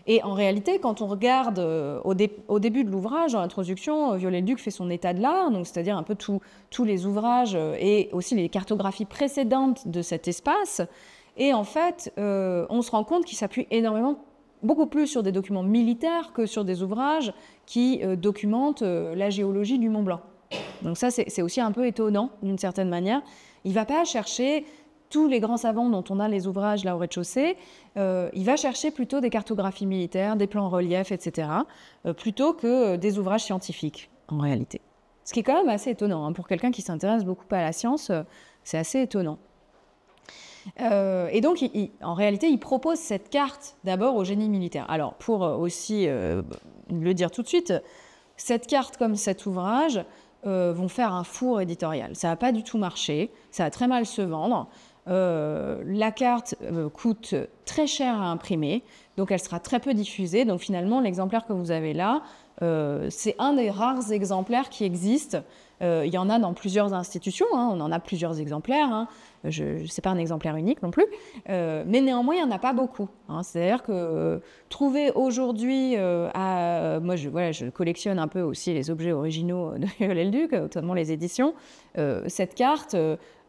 Et en réalité, quand on regarde au début de l'ouvrage, dans l'introduction, Viollet-le-Duc fait son état de l'art, donc c'est-à-dire un peu tous les ouvrages et aussi les cartographies précédentes de cet espace. Et en fait, on se rend compte qu'il s'appuie énormément, beaucoup plus sur des documents militaires que sur des ouvrages qui documentent la géologie du Mont Blanc. Donc ça, c'est aussi un peu étonnant, d'une certaine manière. Il ne va pas chercher tous les grands savants dont on a les ouvrages là au rez-de-chaussée, il va chercher plutôt des cartographies militaires, des plans en relief, etc., plutôt que des ouvrages scientifiques, en réalité. Ce qui est quand même assez étonnant. Pour quelqu'un qui s'intéresse beaucoup à la science, c'est assez étonnant. Et donc, en réalité, il propose cette carte d'abord au génie militaire. Alors, pour aussi le dire tout de suite, cette carte comme cet ouvrage vont faire un four éditorial. Ça n'a pas du tout marché, ça va très mal se vendre. La carte coûte très cher à imprimer, donc elle sera très peu diffusée. Donc finalement, l'exemplaire que vous avez là, c'est un des rares exemplaires qui existent. Il y en a dans plusieurs institutions, on en a plusieurs exemplaires. C'est pas un exemplaire unique non plus, mais néanmoins, il n'y en a pas beaucoup. C'est-à-dire que trouver aujourd'hui, moi je collectionne un peu aussi les objets originaux de Viollet-le-Duc, notamment les éditions. Cette carte,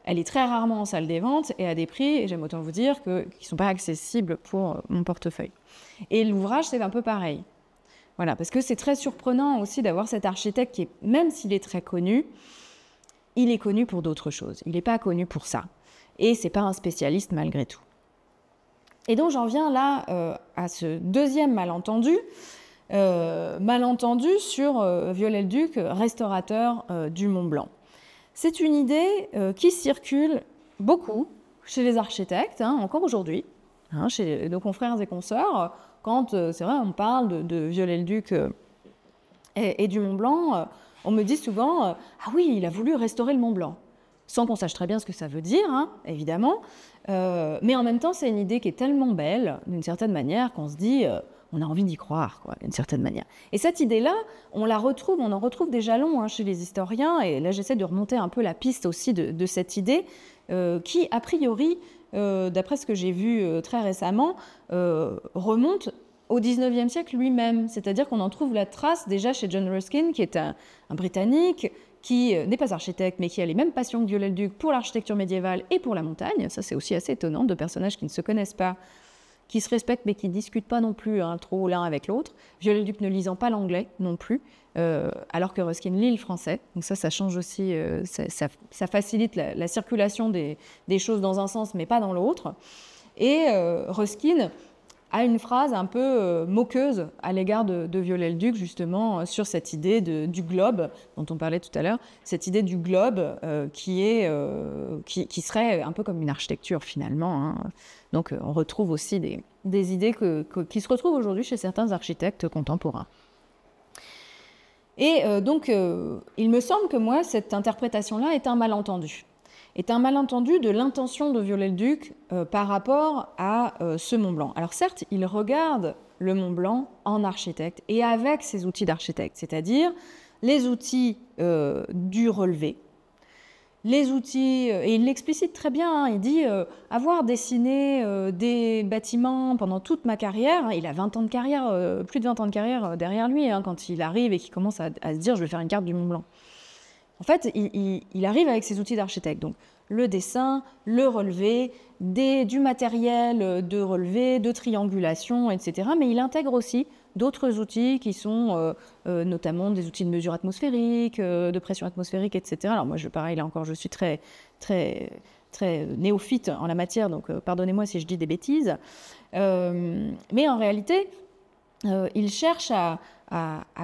elle est très rarement en salle des ventes et à des prix, et j'aime autant vous dire, qui ne sont pas accessibles pour mon portefeuille. Et l'ouvrage, c'est un peu pareil. Voilà, parce que c'est très surprenant aussi d'avoir cet architecte qui, même s'il est très connu, il est connu pour d'autres choses. Il n'est pas connu pour ça. Et ce n'est pas un spécialiste malgré tout. Et donc j'en viens là à ce deuxième malentendu sur Viollet-le-Duc, restaurateur du Mont Blanc. C'est une idée qui circule beaucoup chez les architectes, encore aujourd'hui, chez nos confrères et consoeurs. Quand, c'est vrai, on parle de Viollet-le-Duc et du Mont Blanc, on me dit souvent « Ah oui, il a voulu restaurer le Mont Blanc », sans qu'on sache très bien ce que ça veut dire, évidemment. Mais en même temps, c'est une idée qui est tellement belle, d'une certaine manière, qu'on se dit on a envie d'y croire, d'une certaine manière. Et cette idée-là, on en retrouve des jalons chez les historiens, et là j'essaie de remonter un peu la piste aussi de cette idée, qui, a priori, d'après ce que j'ai vu très récemment, remonte au XIXe siècle lui-même. C'est-à-dire qu'on en trouve la trace déjà chez John Ruskin, qui est un Britannique, qui n'est pas architecte, mais qui a les mêmes passions que Viollet-le-Duc pour l'architecture médiévale et pour la montagne. Ça, c'est aussi assez étonnant, deux personnages qui ne se connaissent pas, qui se respectent, mais qui ne discutent pas non plus trop l'un avec l'autre. Viollet-le-Duc ne lisant pas l'anglais non plus, alors que Ruskin lit le français. Donc ça change aussi, ça facilite la circulation des choses dans un sens, mais pas dans l'autre. Et Ruskin a une phrase un peu moqueuse à l'égard de Viollet-le-Duc, justement, sur cette idée du globe dont on parlait tout à l'heure, cette idée du globe qui serait un peu comme une architecture finalement. Hein. Donc on retrouve aussi des idées qui se retrouvent aujourd'hui chez certains architectes contemporains. Et donc il me semble que moi, cette interprétation-là est un malentendu. Est un malentendu de l'intention de Viollet-le-Duc par rapport à ce Mont Blanc. Alors certes, il regarde le Mont Blanc en architecte et avec ses outils d'architecte, c'est-à-dire les outils du relevé, les outils, et il l'explicite très bien, hein, il dit avoir dessiné des bâtiments pendant toute ma carrière, hein, il a 20 ans de carrière, plus de 20 ans de carrière derrière lui, hein, quand il arrive et qu'il commence à se dire je vais faire une carte du Mont Blanc. En fait, il arrive avec ses outils d'architecte, donc le dessin, le relevé, du matériel de relevé, de triangulation, etc. Mais il intègre aussi d'autres outils qui sont notamment des outils de mesure atmosphérique, de pression atmosphérique, etc. Alors moi, pareil, là encore, je suis très néophyte en la matière, donc pardonnez-moi si je dis des bêtises. Mais en réalité, il cherche à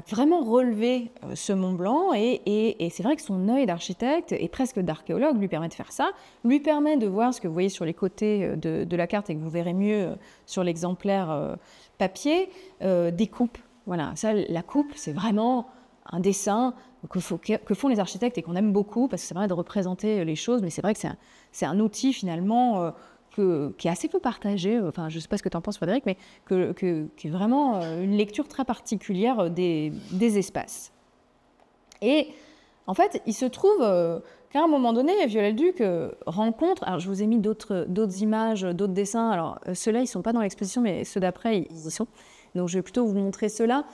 vraiment relever ce Mont Blanc et c'est vrai que son œil d'architecte et presque d'archéologue lui permet de faire ça, lui permet de voir ce que vous voyez sur les côtés de la carte et que vous verrez mieux sur l'exemplaire papier, des coupes. Voilà, ça, la coupe, c'est vraiment un dessin que font les architectes et qu'on aime beaucoup parce que ça permet de représenter les choses, mais c'est vrai que c'est un outil finalement qui est assez peu partagé, enfin je ne sais pas ce que tu en penses Frédéric, mais qui est vraiment une lecture très particulière des espaces. Et en fait, il se trouve qu'à un moment donné, Viollet-le-Duc rencontre, alors je vous ai mis d'autres images, d'autres dessins, alors ceux-là ils ne sont pas dans l'exposition, mais ceux d'après ils y sont. Donc je vais plutôt vous montrer ceux-là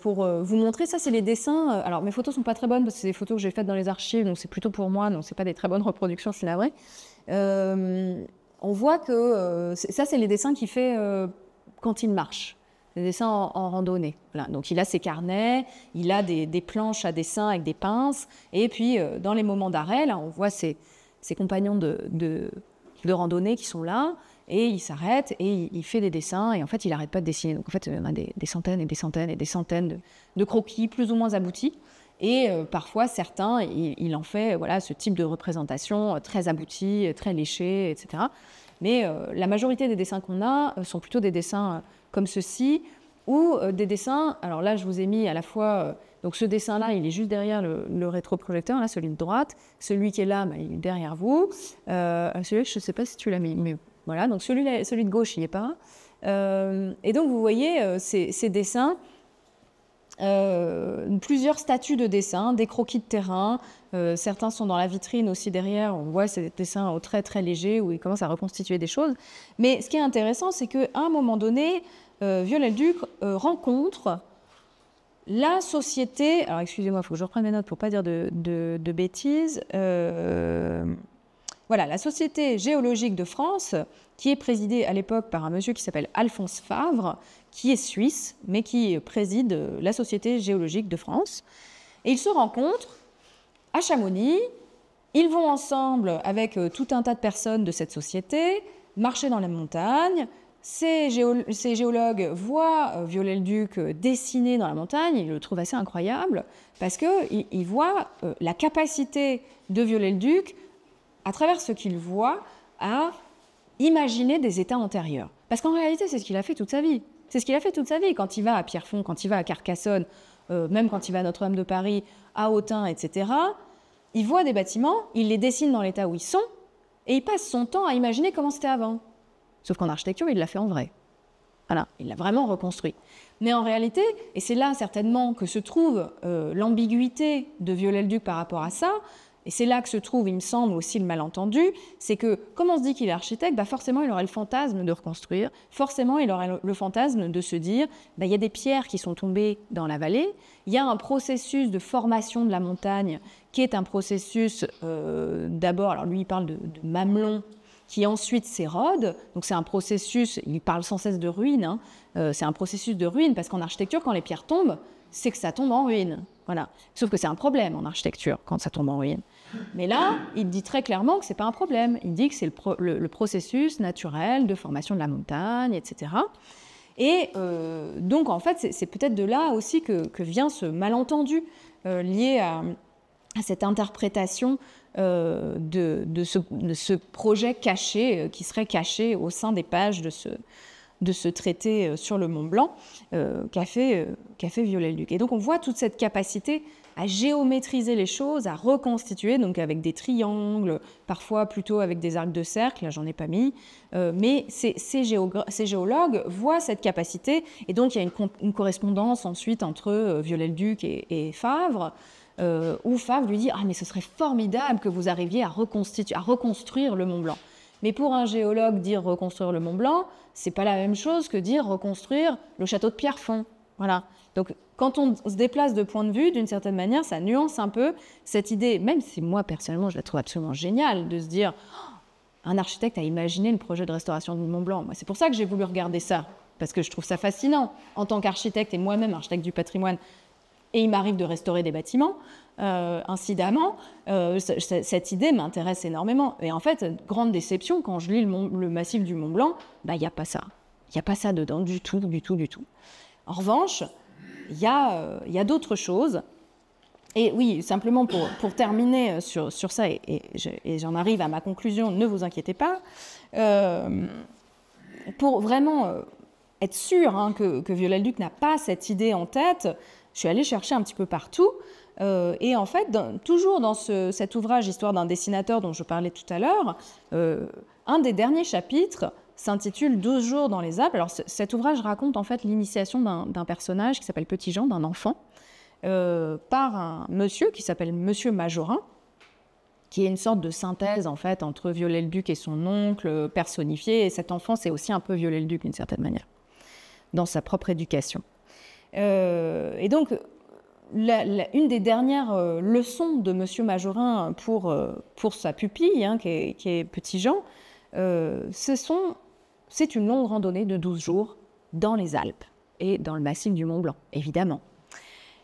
pour vous montrer, ça c'est les dessins, alors mes photos ne sont pas très bonnes parce que c'est des photos que j'ai faites dans les archives, donc c'est plutôt pour moi, donc ce n'est pas des très bonnes reproductions, c'est la vraie. On voit que ça, c'est les dessins qu'il fait quand il marche, les dessins en randonnée. Voilà. Donc, il a ses carnets, il a des planches à dessin avec des pinces, et puis dans les moments d'arrêt, là, on voit ses compagnons de randonnée qui sont là, et il s'arrête et il fait des dessins, et en fait, il n'arrête pas de dessiner. Donc, en fait, on a des centaines et des centaines et des centaines de croquis plus ou moins aboutis. Et parfois, certains, il en fait voilà, ce type de représentation très aboutie, très léchée, etc. Mais la majorité des dessins qu'on a sont plutôt des dessins comme ceci, ou des dessins, alors là, je vous ai mis à la fois, donc ce dessin-là, il est juste derrière le rétroprojecteur, là, celui de droite, celui qui est là, bah, il est derrière vous, celui-là, je ne sais pas si tu l'as mis, mais voilà, donc celui de gauche, il n'y est pas. Et donc, vous voyez ces dessins, plusieurs statues de dessin, des croquis de terrain, certains sont dans la vitrine aussi derrière, on voit ces dessins au trait très léger où il commence à reconstituer des choses. Mais ce qui est intéressant, c'est qu'à un moment donné, Viollet-le-Duc rencontre la société, alors excusez-moi, il faut que je reprenne mes notes pour ne pas dire de bêtises, voilà, la Société géologique de France, qui est présidée à l'époque par un monsieur qui s'appelle Alphonse Favre, qui est suisse, mais qui préside la Société géologique de France. Et ils se rencontrent à Chamonix, ils vont ensemble avec tout un tas de personnes de cette société, marcher dans la montagne. Ces géologues voient Viollet-le-Duc dessiner dans la montagne, ils le trouvent assez incroyable, parce qu'ils voient la capacité de Viollet-le-Duc, à travers ce qu'il voit, à imaginer des états antérieurs. Parce qu'en réalité, c'est ce qu'il a fait toute sa vie. C'est ce qu'il a fait toute sa vie. Quand il va à Pierrefonds, quand il va à Carcassonne, même quand il va à Notre-Dame de Paris, à Autun, etc., il voit des bâtiments, il les dessine dans l'état où ils sont, et il passe son temps à imaginer comment c'était avant. Sauf qu'en architecture, il l'a fait en vrai. Voilà, il l'a vraiment reconstruit. Mais en réalité, et c'est là certainement que se trouve l'ambiguïté de Viollet-le-Duc par rapport à ça, et c'est là que se trouve, il me semble, aussi le malentendu, c'est que, comme on se dit qu'il est architecte, bah forcément, il aurait le fantasme de reconstruire, forcément, il aurait le fantasme de se dire, bah, il y a des pierres qui sont tombées dans la vallée, il y a un processus de formation de la montagne, qui est un processus, d'abord, alors lui, il parle de mamelon, qui ensuite s'érode, donc c'est un processus, il parle sans cesse de ruine, hein, c'est un processus de ruine, parce qu'en architecture, quand les pierres tombent, c'est que ça tombe en ruine. Voilà. Sauf que c'est un problème en architecture quand ça tombe en ruine. Mais là, il dit très clairement que ce n'est pas un problème. Il dit que c'est le processus naturel de formation de la montagne, etc. Et donc, en fait, c'est peut-être de là aussi que vient ce malentendu lié à cette interprétation de ce projet caché, qui serait caché au sein des pages de ce traité sur le Mont Blanc qu'a fait Viollet-le-Duc. Et donc, on voit toute cette capacité à géométriser les choses, à reconstituer, donc avec des triangles, parfois plutôt avec des arcs de cercle, là j'en ai pas mis, mais ces géologues voient cette capacité, et donc il y a une correspondance ensuite entre Viollet-le-Duc et Favre, où Favre lui dit « Ah, mais ce serait formidable que vous arriviez à reconstruire le Mont Blanc ». Mais pour un géologue, dire reconstruire le Mont Blanc, c'est pas la même chose que dire reconstruire le château de Pierrefonds. Voilà. Donc, quand on se déplace de point de vue, d'une certaine manière, ça nuance un peu cette idée, même si moi, personnellement, je la trouve absolument géniale, de se dire un architecte a imaginé le projet de restauration du Mont Blanc. Moi, c'est pour ça que j'ai voulu regarder ça, parce que je trouve ça fascinant. En tant qu'architecte, et moi-même architecte du patrimoine, et il m'arrive de restaurer des bâtiments, incidemment, cette idée m'intéresse énormément. Et en fait, grande déception, quand je lis le massif du Mont Blanc, il n'y a pas ça. Il n'y a pas ça dedans du tout. En revanche, il y a d'autres choses. Et oui, simplement pour terminer sur ça, et j'en arrive à ma conclusion, ne vous inquiétez pas, pour vraiment être sûr que Viollet-le-Duc n'a pas cette idée en tête, je suis allée chercher un petit peu partout. Et en fait, toujours dans cet ouvrage « Histoire d'un dessinateur » dont je parlais tout à l'heure, un des derniers chapitres s'intitule « 12 jours dans les Alpes ». Alors cet ouvrage raconte en fait l'initiation d'un personnage qui s'appelle Petit Jean, d'un enfant, par un monsieur qui s'appelle Monsieur Majorin, qui est une sorte de synthèse en fait entre Viollet-le-Duc et son oncle personnifié. Et cet enfant, c'est aussi un peu Viollet-le-Duc d'une certaine manière, dans sa propre éducation. Et donc, une des dernières leçons de Monsieur Majorin pour sa pupille, qui est Petit Jean, c'est une longue randonnée de 12 jours dans les Alpes et dans le massif du Mont Blanc, évidemment.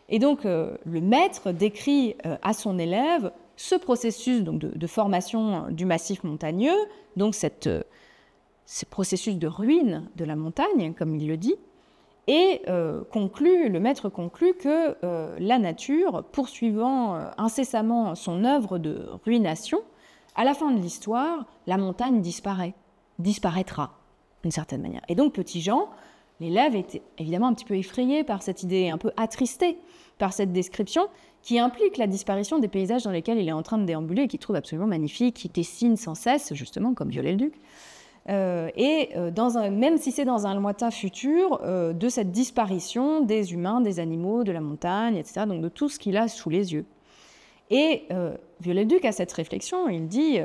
Et donc, le maître décrit à son élève ce processus donc, de formation du massif montagneux, donc ce processus de ruine de la montagne, comme il le dit, et le maître conclut que la nature, poursuivant incessamment son œuvre de ruination, à la fin de l'histoire, la montagne disparaîtra, d'une certaine manière. Et donc, Petit Jean, l'élève, était évidemment un petit peu effrayé par cette idée, un peu attristé par cette description, qui implique la disparition des paysages dans lesquels il est en train de déambuler et qu'il trouve absolument magnifiques, qui dessine sans cesse, justement, comme Viollet-le-Duc. Même si c'est dans un lointain futur, de cette disparition des humains, des animaux, de la montagne, etc., donc de tout ce qu'il a sous les yeux. Et Viollet-le-Duc a cette réflexion, il dit,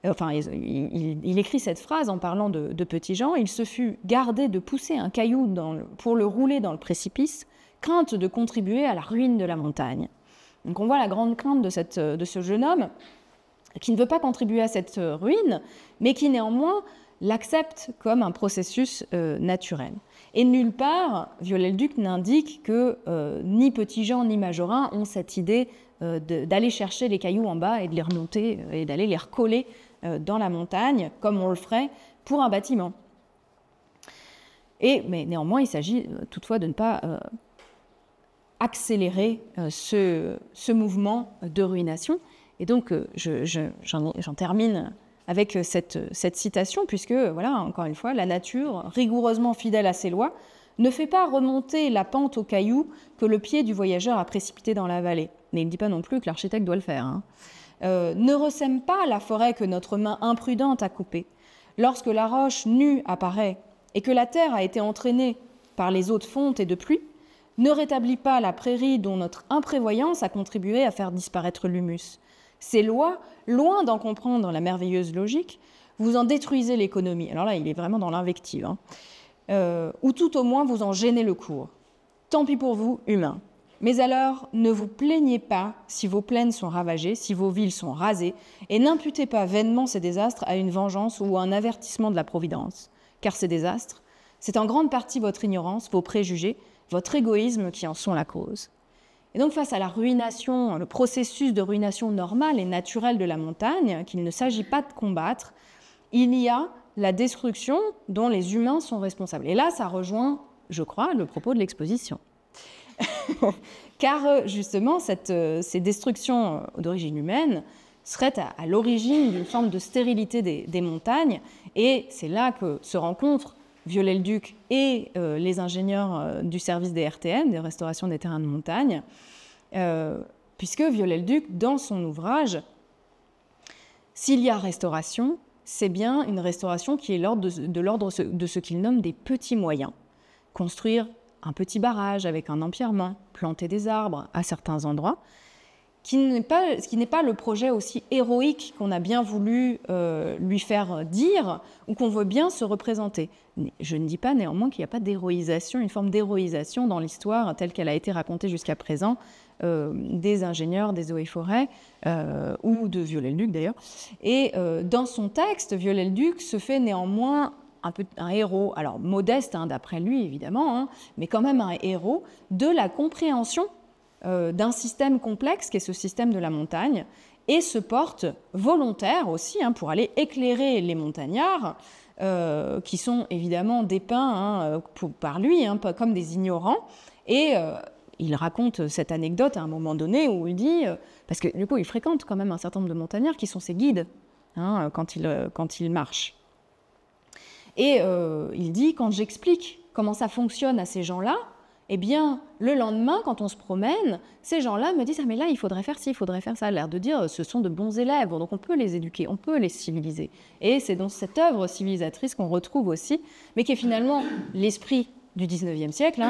il écrit cette phrase en parlant de Petit Jean, « Il se fut gardé de pousser un caillou pour le rouler dans le précipice, crainte de contribuer à la ruine de la montagne. » Donc on voit la grande crainte de ce jeune homme qui ne veut pas contribuer à cette ruine, mais qui néanmoins l'accepte comme un processus naturel. Et nulle part, Viollet-le-Duc n'indique que ni Petit Jean ni Majorin ont cette idée d'aller chercher les cailloux en bas et de les remonter et d'aller les recoller dans la montagne, comme on le ferait pour un bâtiment. Mais néanmoins, il s'agit toutefois de ne pas accélérer ce mouvement de ruination. Et donc, j'en termine avec cette citation, puisque, voilà, encore une fois, la nature, rigoureusement fidèle à ses lois, ne fait pas remonter la pente aux cailloux que le pied du voyageur a précipité dans la vallée. Mais il ne dit pas non plus que l'architecte doit le faire. Ne ressème pas la forêt que notre main imprudente a coupée. Lorsque la roche nue apparaît et que la terre a été entraînée par les eaux de fonte et de pluie, ne rétablit pas la prairie dont notre imprévoyance a contribué à faire disparaître l'humus. Ces lois, loin d'en comprendre la merveilleuse logique, vous en détruisez l'économie. Alors là, il est vraiment dans l'invective. Ou tout au moins, vous en gênez le cours. Tant pis pour vous, humains. Mais alors, ne vous plaignez pas si vos plaines sont ravagées, si vos villes sont rasées, et n'imputez pas vainement ces désastres à une vengeance ou à un avertissement de la Providence. Car ces désastres, c'est en grande partie votre ignorance, vos préjugés, votre égoïsme qui en sont la cause. Et donc face à la ruination, le processus de ruination normale et naturelle de la montagne, qu'il ne s'agit pas de combattre, il y a la destruction dont les humains sont responsables. Et là, ça rejoint, je crois, le propos de l'exposition. Car justement, ces destructions d'origine humaine seraient à l'origine d'une forme de stérilité des montagnes. Et c'est là que se rencontrent Viollet-le-Duc et les ingénieurs du service des RTM, des restaurations des terrains de montagne, puisque Viollet-le-Duc, dans son ouvrage, s'il y a restauration, c'est bien une restauration qui est de l'ordre de ce qu'il nomme des petits moyens. Construire un petit barrage avec un empierrement, planter des arbres à certains endroits, ce qui n'est pas le projet aussi héroïque qu'on a bien voulu lui faire dire ou qu'on veut bien se représenter. Je ne dis pas néanmoins qu'il n'y a pas d'héroïsation, une forme d'héroïsation dans l'histoire telle qu'elle a été racontée jusqu'à présent des ingénieurs des eaux et forêts ou de Viollet-le-Duc d'ailleurs. Et dans son texte, Viollet-le-Duc se fait néanmoins un héros, alors modeste d'après lui évidemment, mais quand même un héros de la compréhension d'un système complexe qui est ce système de la montagne, et se porte volontaire aussi pour aller éclairer les montagnards qui sont évidemment dépeints par lui comme des ignorants. Et il raconte cette anecdote à un moment donné où il dit, parce que du coup il fréquente quand même un certain nombre de montagnards qui sont ses guides quand il marche. Et il dit, quand j'explique comment ça fonctionne à ces gens-là, eh bien, le lendemain, quand on se promène, ces gens-là me disent « Ah, mais là, il faudrait faire ci, il faudrait faire ça », l'air de dire « Ce sont de bons élèves, donc on peut les éduquer, on peut les civiliser ». Et c'est dans cette œuvre civilisatrice qu'on retrouve aussi, mais qui est finalement l'esprit du XIXe siècle,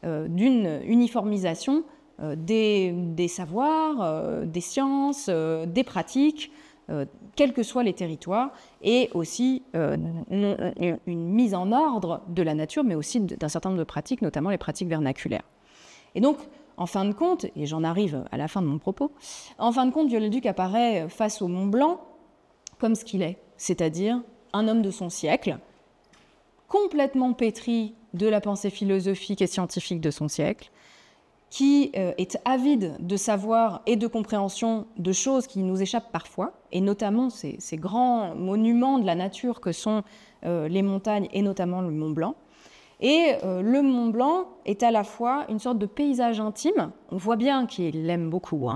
d'une uniformisation des savoirs, des sciences, des pratiques, quels que soient les territoires, et aussi une mise en ordre de la nature, mais aussi d'un certain nombre de pratiques, notamment les pratiques vernaculaires. Et donc, en fin de compte, et j'en arrive à la fin de mon propos, en fin de compte, Viollet-le-Duc apparaît face au Mont Blanc comme ce qu'il est, c'est-à-dire un homme de son siècle, complètement pétri de la pensée philosophique et scientifique de son siècle, qui est avide de savoir et de compréhension de choses qui nous échappent parfois, et notamment ces grands monuments de la nature que sont les montagnes, et notamment le Mont Blanc. Et le Mont Blanc est à la fois une sorte de paysage intime, on voit bien qu'il l'aime beaucoup,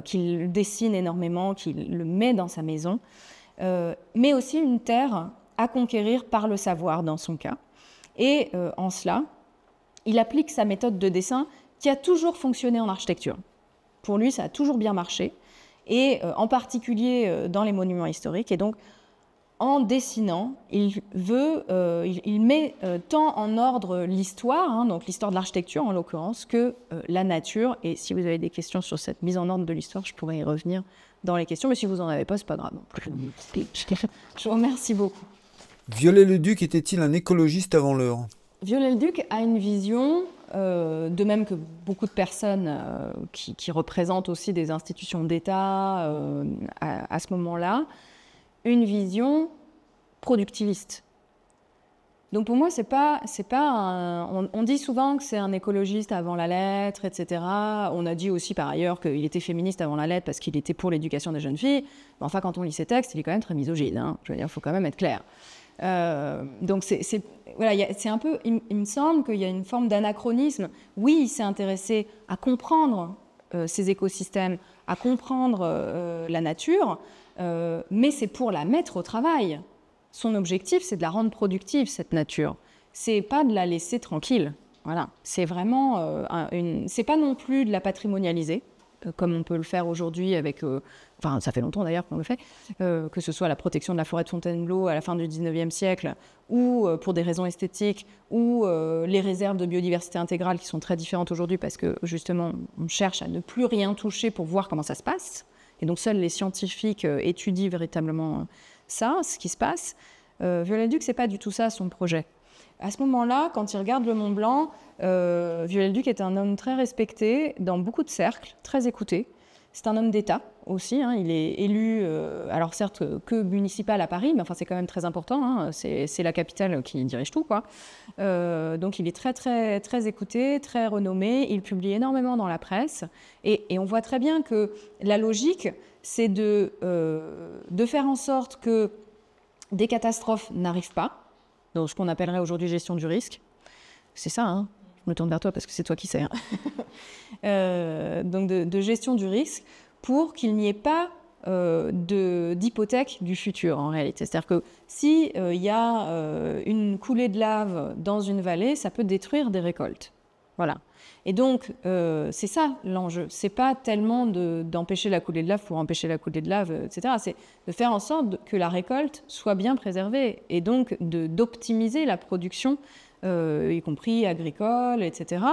qu'il le dessine énormément, qu'il le met dans sa maison, mais aussi une terre à conquérir par le savoir dans son cas. Et en cela, il applique sa méthode de dessin qui a toujours fonctionné en architecture. Pour lui, ça a toujours bien marché, et en particulier dans les monuments historiques. Et donc, en dessinant, il met tant en ordre l'histoire, donc l'histoire de l'architecture en l'occurrence, que la nature. Et si vous avez des questions sur cette mise en ordre de l'histoire, je pourrais y revenir dans les questions, mais si vous n'en avez pas, c'est pas grave non plus. Je vous remercie beaucoup. Viollet-le-Duc était-il un écologiste avant l'heure ? Viollet-le-Duc a une vision, de même que beaucoup de personnes qui représentent aussi des institutions d'État à ce moment-là, une vision productiviste. Donc pour moi, on dit souvent que c'est un écologiste avant la lettre, etc. On a dit aussi par ailleurs qu'il était féministe avant la lettre parce qu'il était pour l'éducation des jeunes filles. Mais enfin, quand on lit ses textes, il est quand même très misogyne. Je veux dire, il faut quand même être clair. Donc c'est un peu, il me semble qu'il y a une forme d'anachronisme. Oui, il s'est intéressé à comprendre ces écosystèmes, à comprendre la nature, mais c'est pour la mettre au travail. Son objectif, c'est de la rendre productive, cette nature. C'est pas de la laisser tranquille. Voilà. C'est vraiment c'est pas non plus de la patrimonialiser, comme on peut le faire aujourd'hui avec... Enfin, ça fait longtemps d'ailleurs qu'on le fait, que ce soit la protection de la forêt de Fontainebleau à la fin du XIXe siècle, ou pour des raisons esthétiques, ou les réserves de biodiversité intégrale qui sont très différentes aujourd'hui parce que justement, on cherche à ne plus rien toucher pour voir comment ça se passe. Et donc, seuls les scientifiques étudient véritablement ce qui se passe. Viollet-le-Duc, c'est pas du tout ça son projet. À ce moment-là, quand il regarde le Mont Blanc, Viollet-le-Duc est un homme très respecté dans beaucoup de cercles, très écouté. C'est un homme d'État aussi, hein. Il est élu, alors certes que municipal à Paris, mais enfin c'est quand même très important, hein. C'est la capitale qui dirige tout, quoi. Donc il est très, très, très écouté, très renommé, il publie énormément dans la presse, et on voit très bien que la logique, c'est de faire en sorte que des catastrophes n'arrivent pas, donc ce qu'on appellerait aujourd'hui gestion du risque. C'est ça, hein. Je me tourne vers toi parce que c'est toi qui sais. Hein. Donc de gestion du risque pour qu'il n'y ait pas d'hypothèque du futur en réalité. C'est-à-dire que s'il y a une coulée de lave dans une vallée, ça peut détruire des récoltes. Voilà. Et donc, c'est ça l'enjeu. C'est pas tellement d'empêcher la coulée de lave pour empêcher la coulée de lave, etc. C'est de faire en sorte que la récolte soit bien préservée et donc d'optimiser la production, y compris agricole, etc.,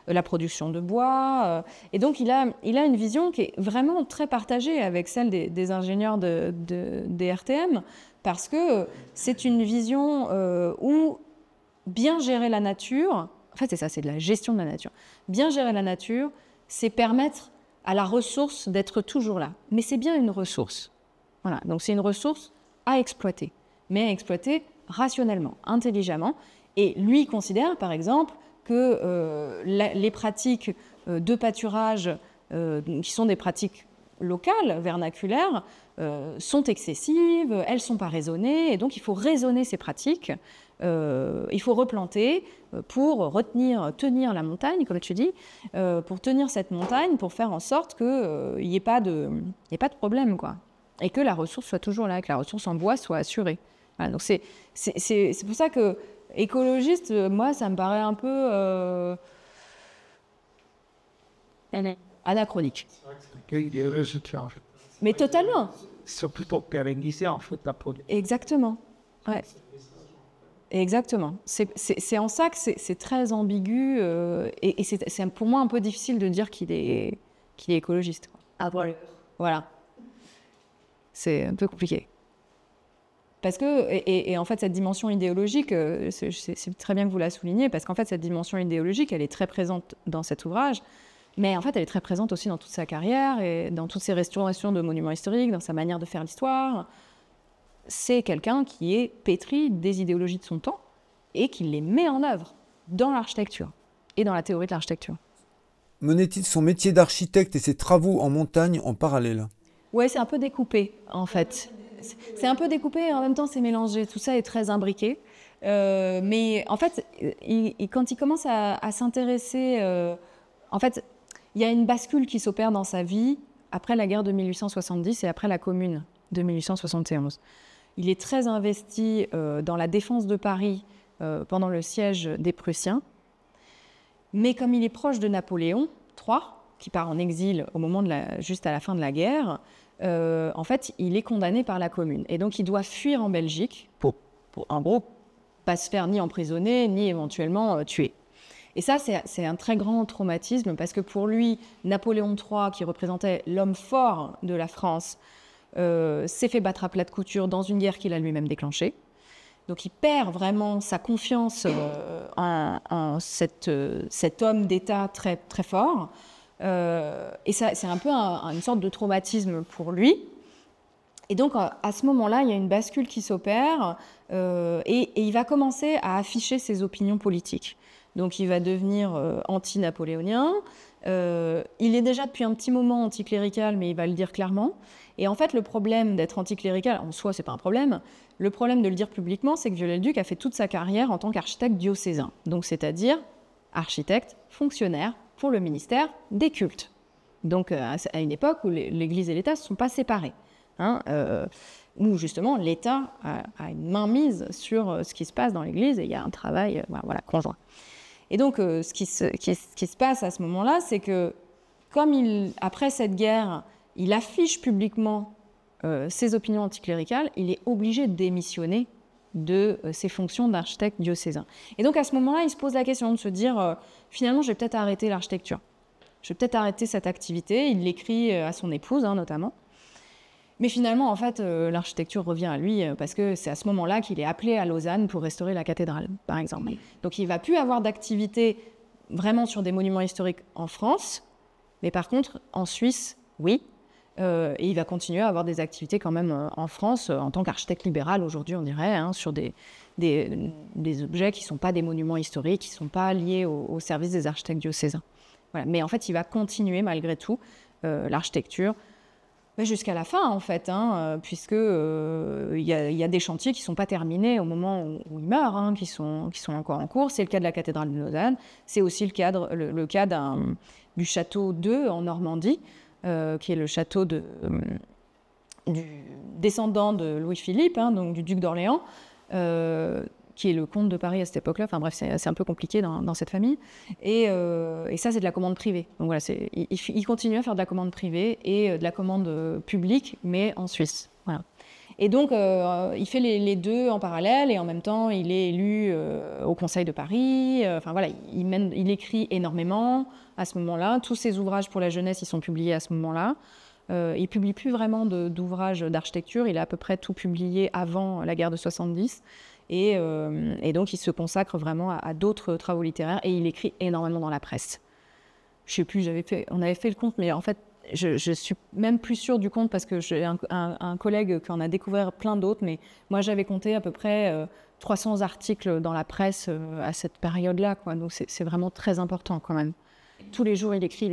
la production de bois. Et donc, il a une vision qui est vraiment très partagée avec celle des ingénieurs des RTM, parce que c'est une vision où bien gérer la nature, en fait, c'est ça, c'est de la gestion de la nature. Bien gérer la nature, c'est permettre à la ressource d'être toujours là. Mais c'est bien une ressource. Voilà, donc c'est une ressource à exploiter, mais à exploiter rationnellement, intelligemment. Et lui considère, par exemple, que les pratiques de pâturage, qui sont des pratiques locales, vernaculaires, sont excessives, elles ne sont pas raisonnées, et donc il faut raisonner ces pratiques. Il faut replanter pour tenir la montagne, comme tu dis, pour tenir cette montagne, pour faire en sorte qu'il n'y ait pas de problème, quoi. Et que la ressource soit toujours là, que la ressource en bois soit assurée. Voilà, donc c'est pour ça que écologiste, moi, ça me paraît un peu anachronique. Mais totalement. Surtout pour pérenniser en fait la production. Exactement. Ouais. Exactement. C'est en ça que c'est très ambigu et c'est pour moi un peu difficile de dire qu'il est écologiste. Ah voilà. Voilà. C'est un peu compliqué. Parce que, et en fait, cette dimension idéologique, c'est très bien que vous la souligniez, parce qu'en fait, cette dimension idéologique, elle est très présente dans cet ouvrage, mais en fait, elle est très présente aussi dans toute sa carrière et dans toutes ses restaurations de monuments historiques, dans sa manière de faire l'histoire. C'est quelqu'un qui est pétri des idéologies de son temps et qui les met en œuvre dans l'architecture et dans la théorie de l'architecture. Menait-il son métier d'architecte et ses travaux en montagne en parallèle? Ouais, c'est un peu découpé, en fait. C'est un peu découpé et en même temps c'est mélangé. Tout ça est très imbriqué. Mais en fait, quand il commence à s'intéresser... en fait, il y a une bascule qui s'opère dans sa vie après la guerre de 1870 et après la Commune de 1871. Il est très investi dans la défense de Paris pendant le siège des Prussiens. Mais comme il est proche de Napoléon III, qui part en exil au moment juste à la fin de la guerre, en fait, il est condamné par la Commune. Et donc, il doit fuir en Belgique pour en gros, pas se faire ni emprisonner, ni éventuellement tuer. Et ça, c'est un très grand traumatisme, parce que pour lui, Napoléon III, qui représentait l'homme fort de la France, s'est fait battre à plat de couture dans une guerre qu'il a lui-même déclenchée. Donc il perd vraiment sa confiance en cet homme d'État très, très fort. Et c'est un peu une sorte de traumatisme pour lui. Et donc à ce moment-là, il y a une bascule qui s'opère et il va commencer à afficher ses opinions politiques. Donc il va devenir anti-napoléonien. Il est déjà depuis un petit moment anticlérical, mais il va le dire clairement. Et en fait, le problème d'être anticlérical, en soi, c'est pas un problème. Le problème de le dire publiquement, c'est que Viollet-le-Duc a fait toute sa carrière en tant qu'architecte diocésain. Donc, c'est-à-dire architecte, fonctionnaire pour le ministère des cultes. Donc, à une époque où l'Église et l'État ne sont pas séparés. Hein, où justement, l'État a une mainmise sur ce qui se passe dans l'Église et il y a un travail conjoint. Et donc, ce qui se passe à ce moment-là, c'est que, comme après cette guerre, il affiche publiquement ses opinions anticléricales, il est obligé de démissionner de ses fonctions d'architecte diocésain. Et donc, à ce moment-là, il se pose la question de se dire, finalement, je vais peut-être arrêter l'architecture. Je vais peut-être arrêter cette activité. Il l'écrit à son épouse, notamment. Mais finalement, en fait, l'architecture revient à lui parce que c'est à ce moment-là qu'il est appelé à Lausanne pour restaurer la cathédrale, par exemple. Donc, il ne va plus avoir d'activité vraiment sur des monuments historiques en France, mais par contre, en Suisse, oui. Et il va continuer à avoir des activités quand même en France, en tant qu'architecte libéral aujourd'hui, on dirait, hein, sur des objets qui ne sont pas des monuments historiques, qui ne sont pas liés au service des architectes diocésains. Voilà. Mais en fait, il va continuer malgré tout l'architecture jusqu'à la fin, en fait, hein, puisque y a des chantiers qui ne sont pas terminés au moment où il meurt, hein, qui sont encore en cours. C'est le cas de la cathédrale de Lausanne. C'est aussi le cas du château d'Eu en Normandie, qui est le château du descendant de Louis-Philippe, hein, donc du duc d'Orléans, qui est le comte de Paris à cette époque-là. Enfin bref, c'est un peu compliqué dans cette famille. Et ça, c'est de la commande privée. Donc voilà, il continue à faire de la commande privée et de la commande publique, mais en Suisse. Voilà. Et donc, il fait les deux en parallèle, et en même temps, il est élu au Conseil de Paris. Enfin voilà, il écrit énormément à ce moment-là. Tous ses ouvrages pour la jeunesse, ils sont publiés à ce moment-là. Il ne publie plus vraiment d'ouvrages d'architecture. Il a à peu près tout publié avant la guerre de 70. Et donc, il se consacre vraiment à d'autres travaux littéraires, et il écrit énormément dans la presse. Je ne sais plus, on avait fait le compte, mais en fait, je suis même plus sûre du compte, parce que j'ai un collègue qui en a découvert plein d'autres, mais moi, j'avais compté à peu près 300 articles dans la presse à cette période-là, quoi. Donc, c'est vraiment très important quand même. Tous les jours, il écrit,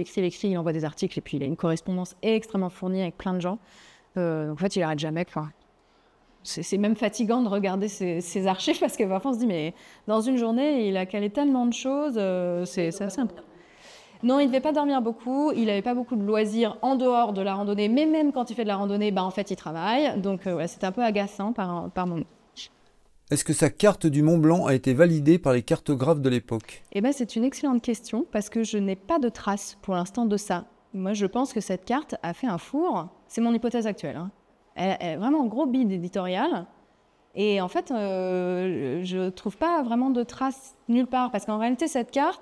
il envoie des articles, et puis il a une correspondance extrêmement fournie avec plein de gens. Donc, en fait, il n'arrête jamais, quoi. C'est même fatigant de regarder ces archives, parce que parfois on se dit, mais dans une journée, il a calé tellement de choses, c'est assez important. Non, il ne devait pas dormir beaucoup, il n'avait pas beaucoup de loisirs en dehors de la randonnée, mais même quand il fait de la randonnée, en fait, il travaille. Donc, c'est un peu agaçant par moment. Est-ce que sa carte du Mont Blanc a été validée par les cartographes de l'époque? C'est une excellente question, parce que je n'ai pas de traces pour l'instant de ça. Moi, je pense que cette carte a fait un four. C'est mon hypothèse actuelle, hein. Elle est vraiment un gros bide éditorial. Et en fait, je ne trouve pas vraiment de traces nulle part. Parce qu'en réalité, cette carte,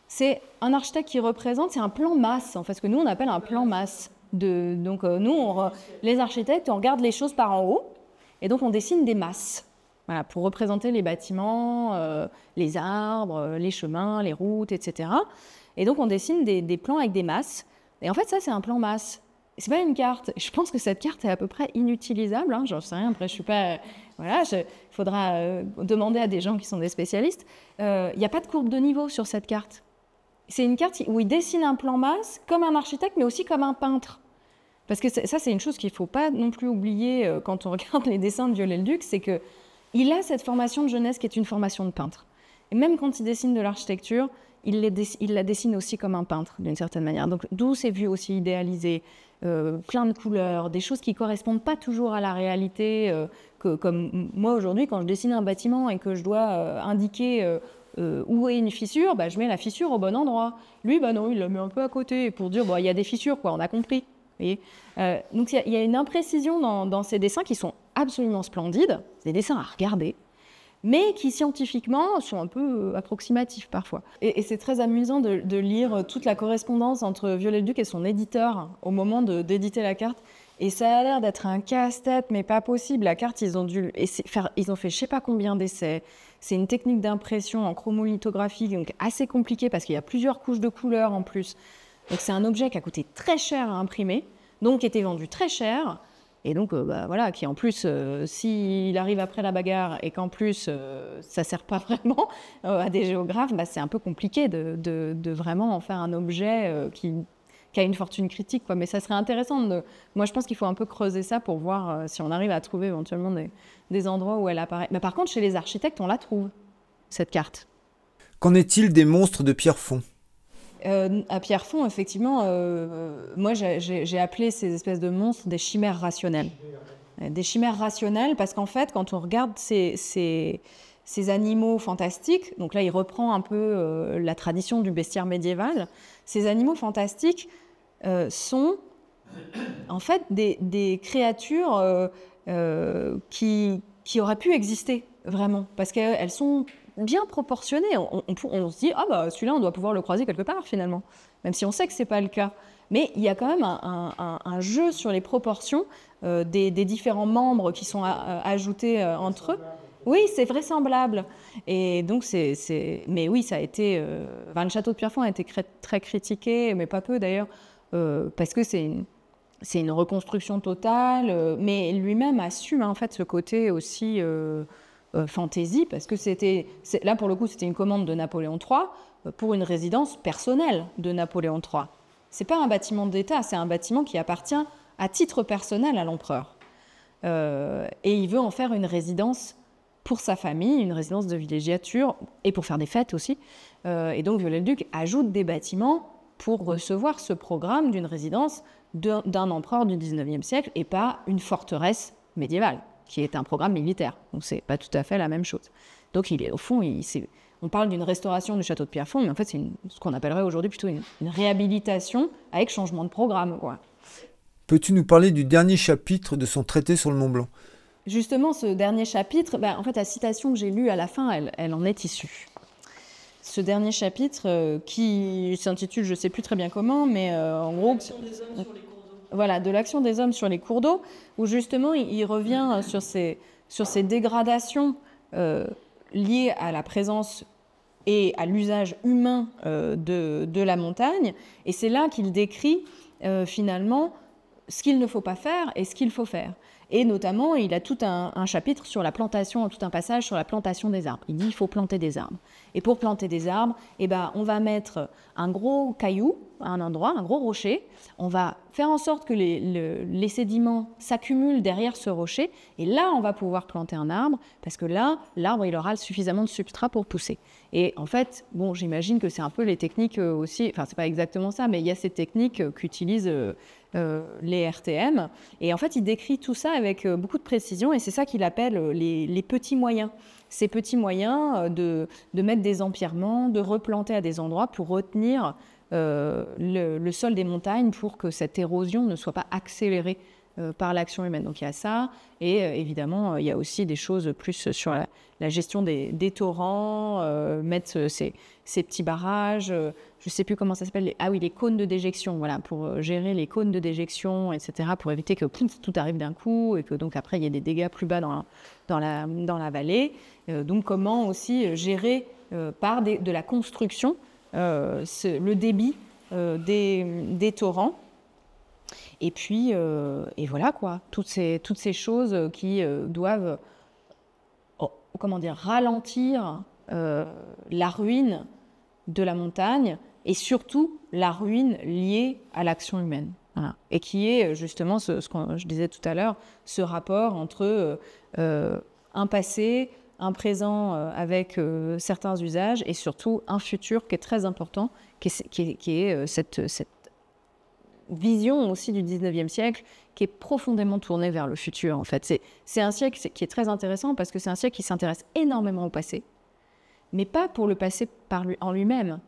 c'est un architecte qui représente, c'est un plan masse, en fait, ce que nous, on appelle un plan masse. Donc, nous, les architectes, on regarde les choses par en haut. Et donc, on dessine des masses. Voilà, pour représenter les bâtiments, les arbres, les chemins, les routes, etc. Et donc, on dessine des plans avec des masses. Et en fait, ça, c'est un plan masse. C'est pas une carte. Je pense que cette carte est à peu près inutilisable, hein. J'en sais rien. Après, je suis pas. Voilà, il faudra demander à des gens qui sont des spécialistes. Il n'y a pas de courbe de niveau sur cette carte. C'est une carte où il dessine un plan masse comme un architecte, mais aussi comme un peintre. Parce que ça, c'est une chose qu'il ne faut pas non plus oublier quand on regarde les dessins de Viollet-le-Duc, c'est qu'il a cette formation de jeunesse qui est une formation de peintre. Et même quand il dessine de l'architecture, il la dessine aussi comme un peintre, d'une certaine manière. Donc, d'où ces vues aussi idéalisées, plein de couleurs, des choses qui ne correspondent pas toujours à la réalité. Comme moi, aujourd'hui, quand je dessine un bâtiment et que je dois indiquer où est une fissure, je mets la fissure au bon endroit. Lui, non, il la met un peu à côté pour dire, il y a des fissures, quoi, on a compris. Donc, il y a une imprécision dans ces dessins qui sont absolument splendides. C'est des dessins à regarder, mais qui scientifiquement sont un peu approximatifs parfois. Et c'est très amusant de lire toute la correspondance entre Viollet-le-Duc et son éditeur au moment d'éditer la carte. Et ça a l'air d'être un casse-tête, mais pas possible. La carte, ils ont fait je sais pas combien d'essais. C'est une technique d'impression en chromolithographie, donc assez compliquée parce qu'il y a plusieurs couches de couleurs en plus. Donc c'est un objet qui a coûté très cher à imprimer, donc qui était vendu très cher. Et donc, voilà, qui en plus, s'il arrive après la bagarre et qu'en plus, ça ne sert pas vraiment à des géographes, c'est un peu compliqué de vraiment en faire un objet qui a une fortune critique, quoi. Mais ça serait intéressant. Moi, je pense qu'il faut un peu creuser ça pour voir si on arrive à trouver éventuellement des endroits où elle apparaît. Mais par contre, chez les architectes, on la trouve, cette carte. Qu'en est-il des monstres de Pierrefonds ? À Pierrefonds, effectivement, moi j'ai appelé ces espèces de monstres des chimères rationnelles. Des chimères rationnelles parce qu'en fait, quand on regarde ces animaux fantastiques, donc là il reprend un peu la tradition du bestiaire médiéval, ces animaux fantastiques sont en fait des créatures qui auraient pu exister vraiment, parce qu'elles sont bien proportionné. On se dit, celui-là, on doit pouvoir le croiser quelque part, finalement. Même si on sait que ce n'est pas le cas. Mais il y a quand même un jeu sur les proportions des différents membres qui sont ajoutés entre eux. Oui, c'est vraisemblable. Et donc, mais oui, ça a été... le château de Pierrefonds a été très critiqué, mais pas peu d'ailleurs, parce que c'est c'est une reconstruction totale, mais lui-même assume en fait ce côté aussi fantaisie, parce que là pour le coup c'était une commande de Napoléon III pour une résidence personnelle de Napoléon III. C'est pas un bâtiment d'État, c'est un bâtiment qui appartient à titre personnel à l'empereur. Et il veut en faire une résidence pour sa famille, une résidence de villégiature, et pour faire des fêtes aussi. Et donc Viollet-le-Duc ajoute des bâtiments pour recevoir ce programme d'une résidence d'un empereur du 19e siècle, et pas une forteresse médiévale, qui est un programme militaire. Donc c'est pas tout à fait la même chose. Donc au fond, on parle d'une restauration du château de Pierrefonds, mais en fait c'est ce qu'on appellerait aujourd'hui plutôt une réhabilitation avec changement de programme, quoi. Peux-tu nous parler du dernier chapitre de son traité sur le Mont Blanc? Justement, ce dernier chapitre, en fait, la citation que j'ai lue à la fin, elle en est issue. Ce dernier chapitre qui s'intitule, je ne sais plus très bien comment, mais en gros... L'action des hommes sur les cours d'eau. Voilà, de l'action des hommes sur les cours d'eau, où justement, il revient sur ces dégradations liées à la présence et à l'usage humain de la montagne. Et c'est là qu'il décrit finalement ce qu'il ne faut pas faire et ce qu'il faut faire. Et notamment, il a tout un chapitre sur la plantation, tout un passage sur la plantation des arbres. Il dit qu'il faut planter des arbres. Et pour planter des arbres, on va mettre un gros caillou à un endroit, un gros rocher. On va faire en sorte que les sédiments s'accumulent derrière ce rocher. Et là, on va pouvoir planter un arbre, parce que là, l'arbre, il aura suffisamment de substrat pour pousser. Et en fait, bon, j'imagine que c'est un peu les techniques aussi, enfin, c'est pas exactement ça, mais il y a ces techniques qu'utilisent les RTM. Et en fait, il décrit tout ça avec beaucoup de précision, et c'est ça qu'il appelle les petits moyens. Ces petits moyens de mettre des empierrements, de replanter à des endroits pour retenir le sol des montagnes, pour que cette érosion ne soit pas accélérée par l'action humaine. Donc il y a ça, et évidemment il y a aussi des choses plus sur la gestion des torrents, mettre ces petits barrages, je ne sais plus comment ça s'appelle, les cônes de déjection, voilà, pour gérer les cônes de déjection, etc., pour éviter que tout arrive d'un coup, et que donc après il y ait des dégâts plus bas dans la vallée. Donc comment aussi gérer par de la construction le débit des torrents. Et puis, et voilà quoi, toutes ces choses qui doivent, ralentir la ruine de la montagne, et surtout la ruine liée à l'action humaine. Voilà. Et qui est justement ce que je disais tout à l'heure, ce rapport entre un passé, un présent avec certains usages, et surtout un futur qui est très important, qui est cette vision aussi du 19e siècle, qui est profondément tournée vers le futur, en fait. C'est un siècle qui est très intéressant, parce que c'est un siècle qui s'intéresse énormément au passé, mais pas pour le passé en lui-même.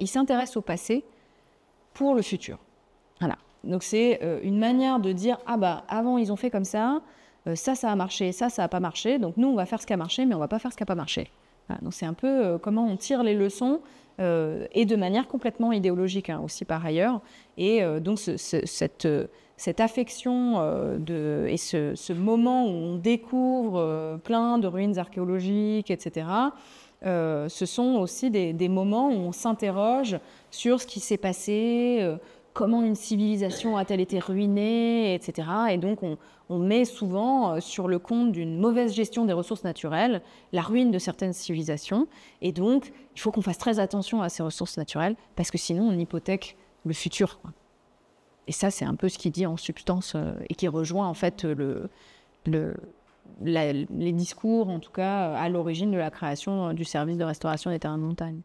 Il s'intéresse au passé pour le futur. Voilà. Donc c'est une manière de dire, avant ils ont fait comme ça, ça a marché, ça n'a pas marché, donc nous on va faire ce qui a marché, mais on ne va pas faire ce qui n'a pas marché. Voilà. Donc c'est un peu comment on tire les leçons, et de manière complètement idéologique aussi par ailleurs. Et donc cette affection et ce moment où on découvre plein de ruines archéologiques, etc., ce sont aussi des moments où on s'interroge sur ce qui s'est passé, comment une civilisation a-t-elle été ruinée, etc. Et donc on met souvent sur le compte d'une mauvaise gestion des ressources naturelles la ruine de certaines civilisations. Et donc il faut qu'on fasse très attention à ces ressources naturelles, parce que sinon on hypothèque le futur, quoi. Et ça, c'est un peu ce qu'il dit en substance, et qui rejoint en fait les discours, en tout cas, à l'origine de la création du service de restauration des terrains de montagne.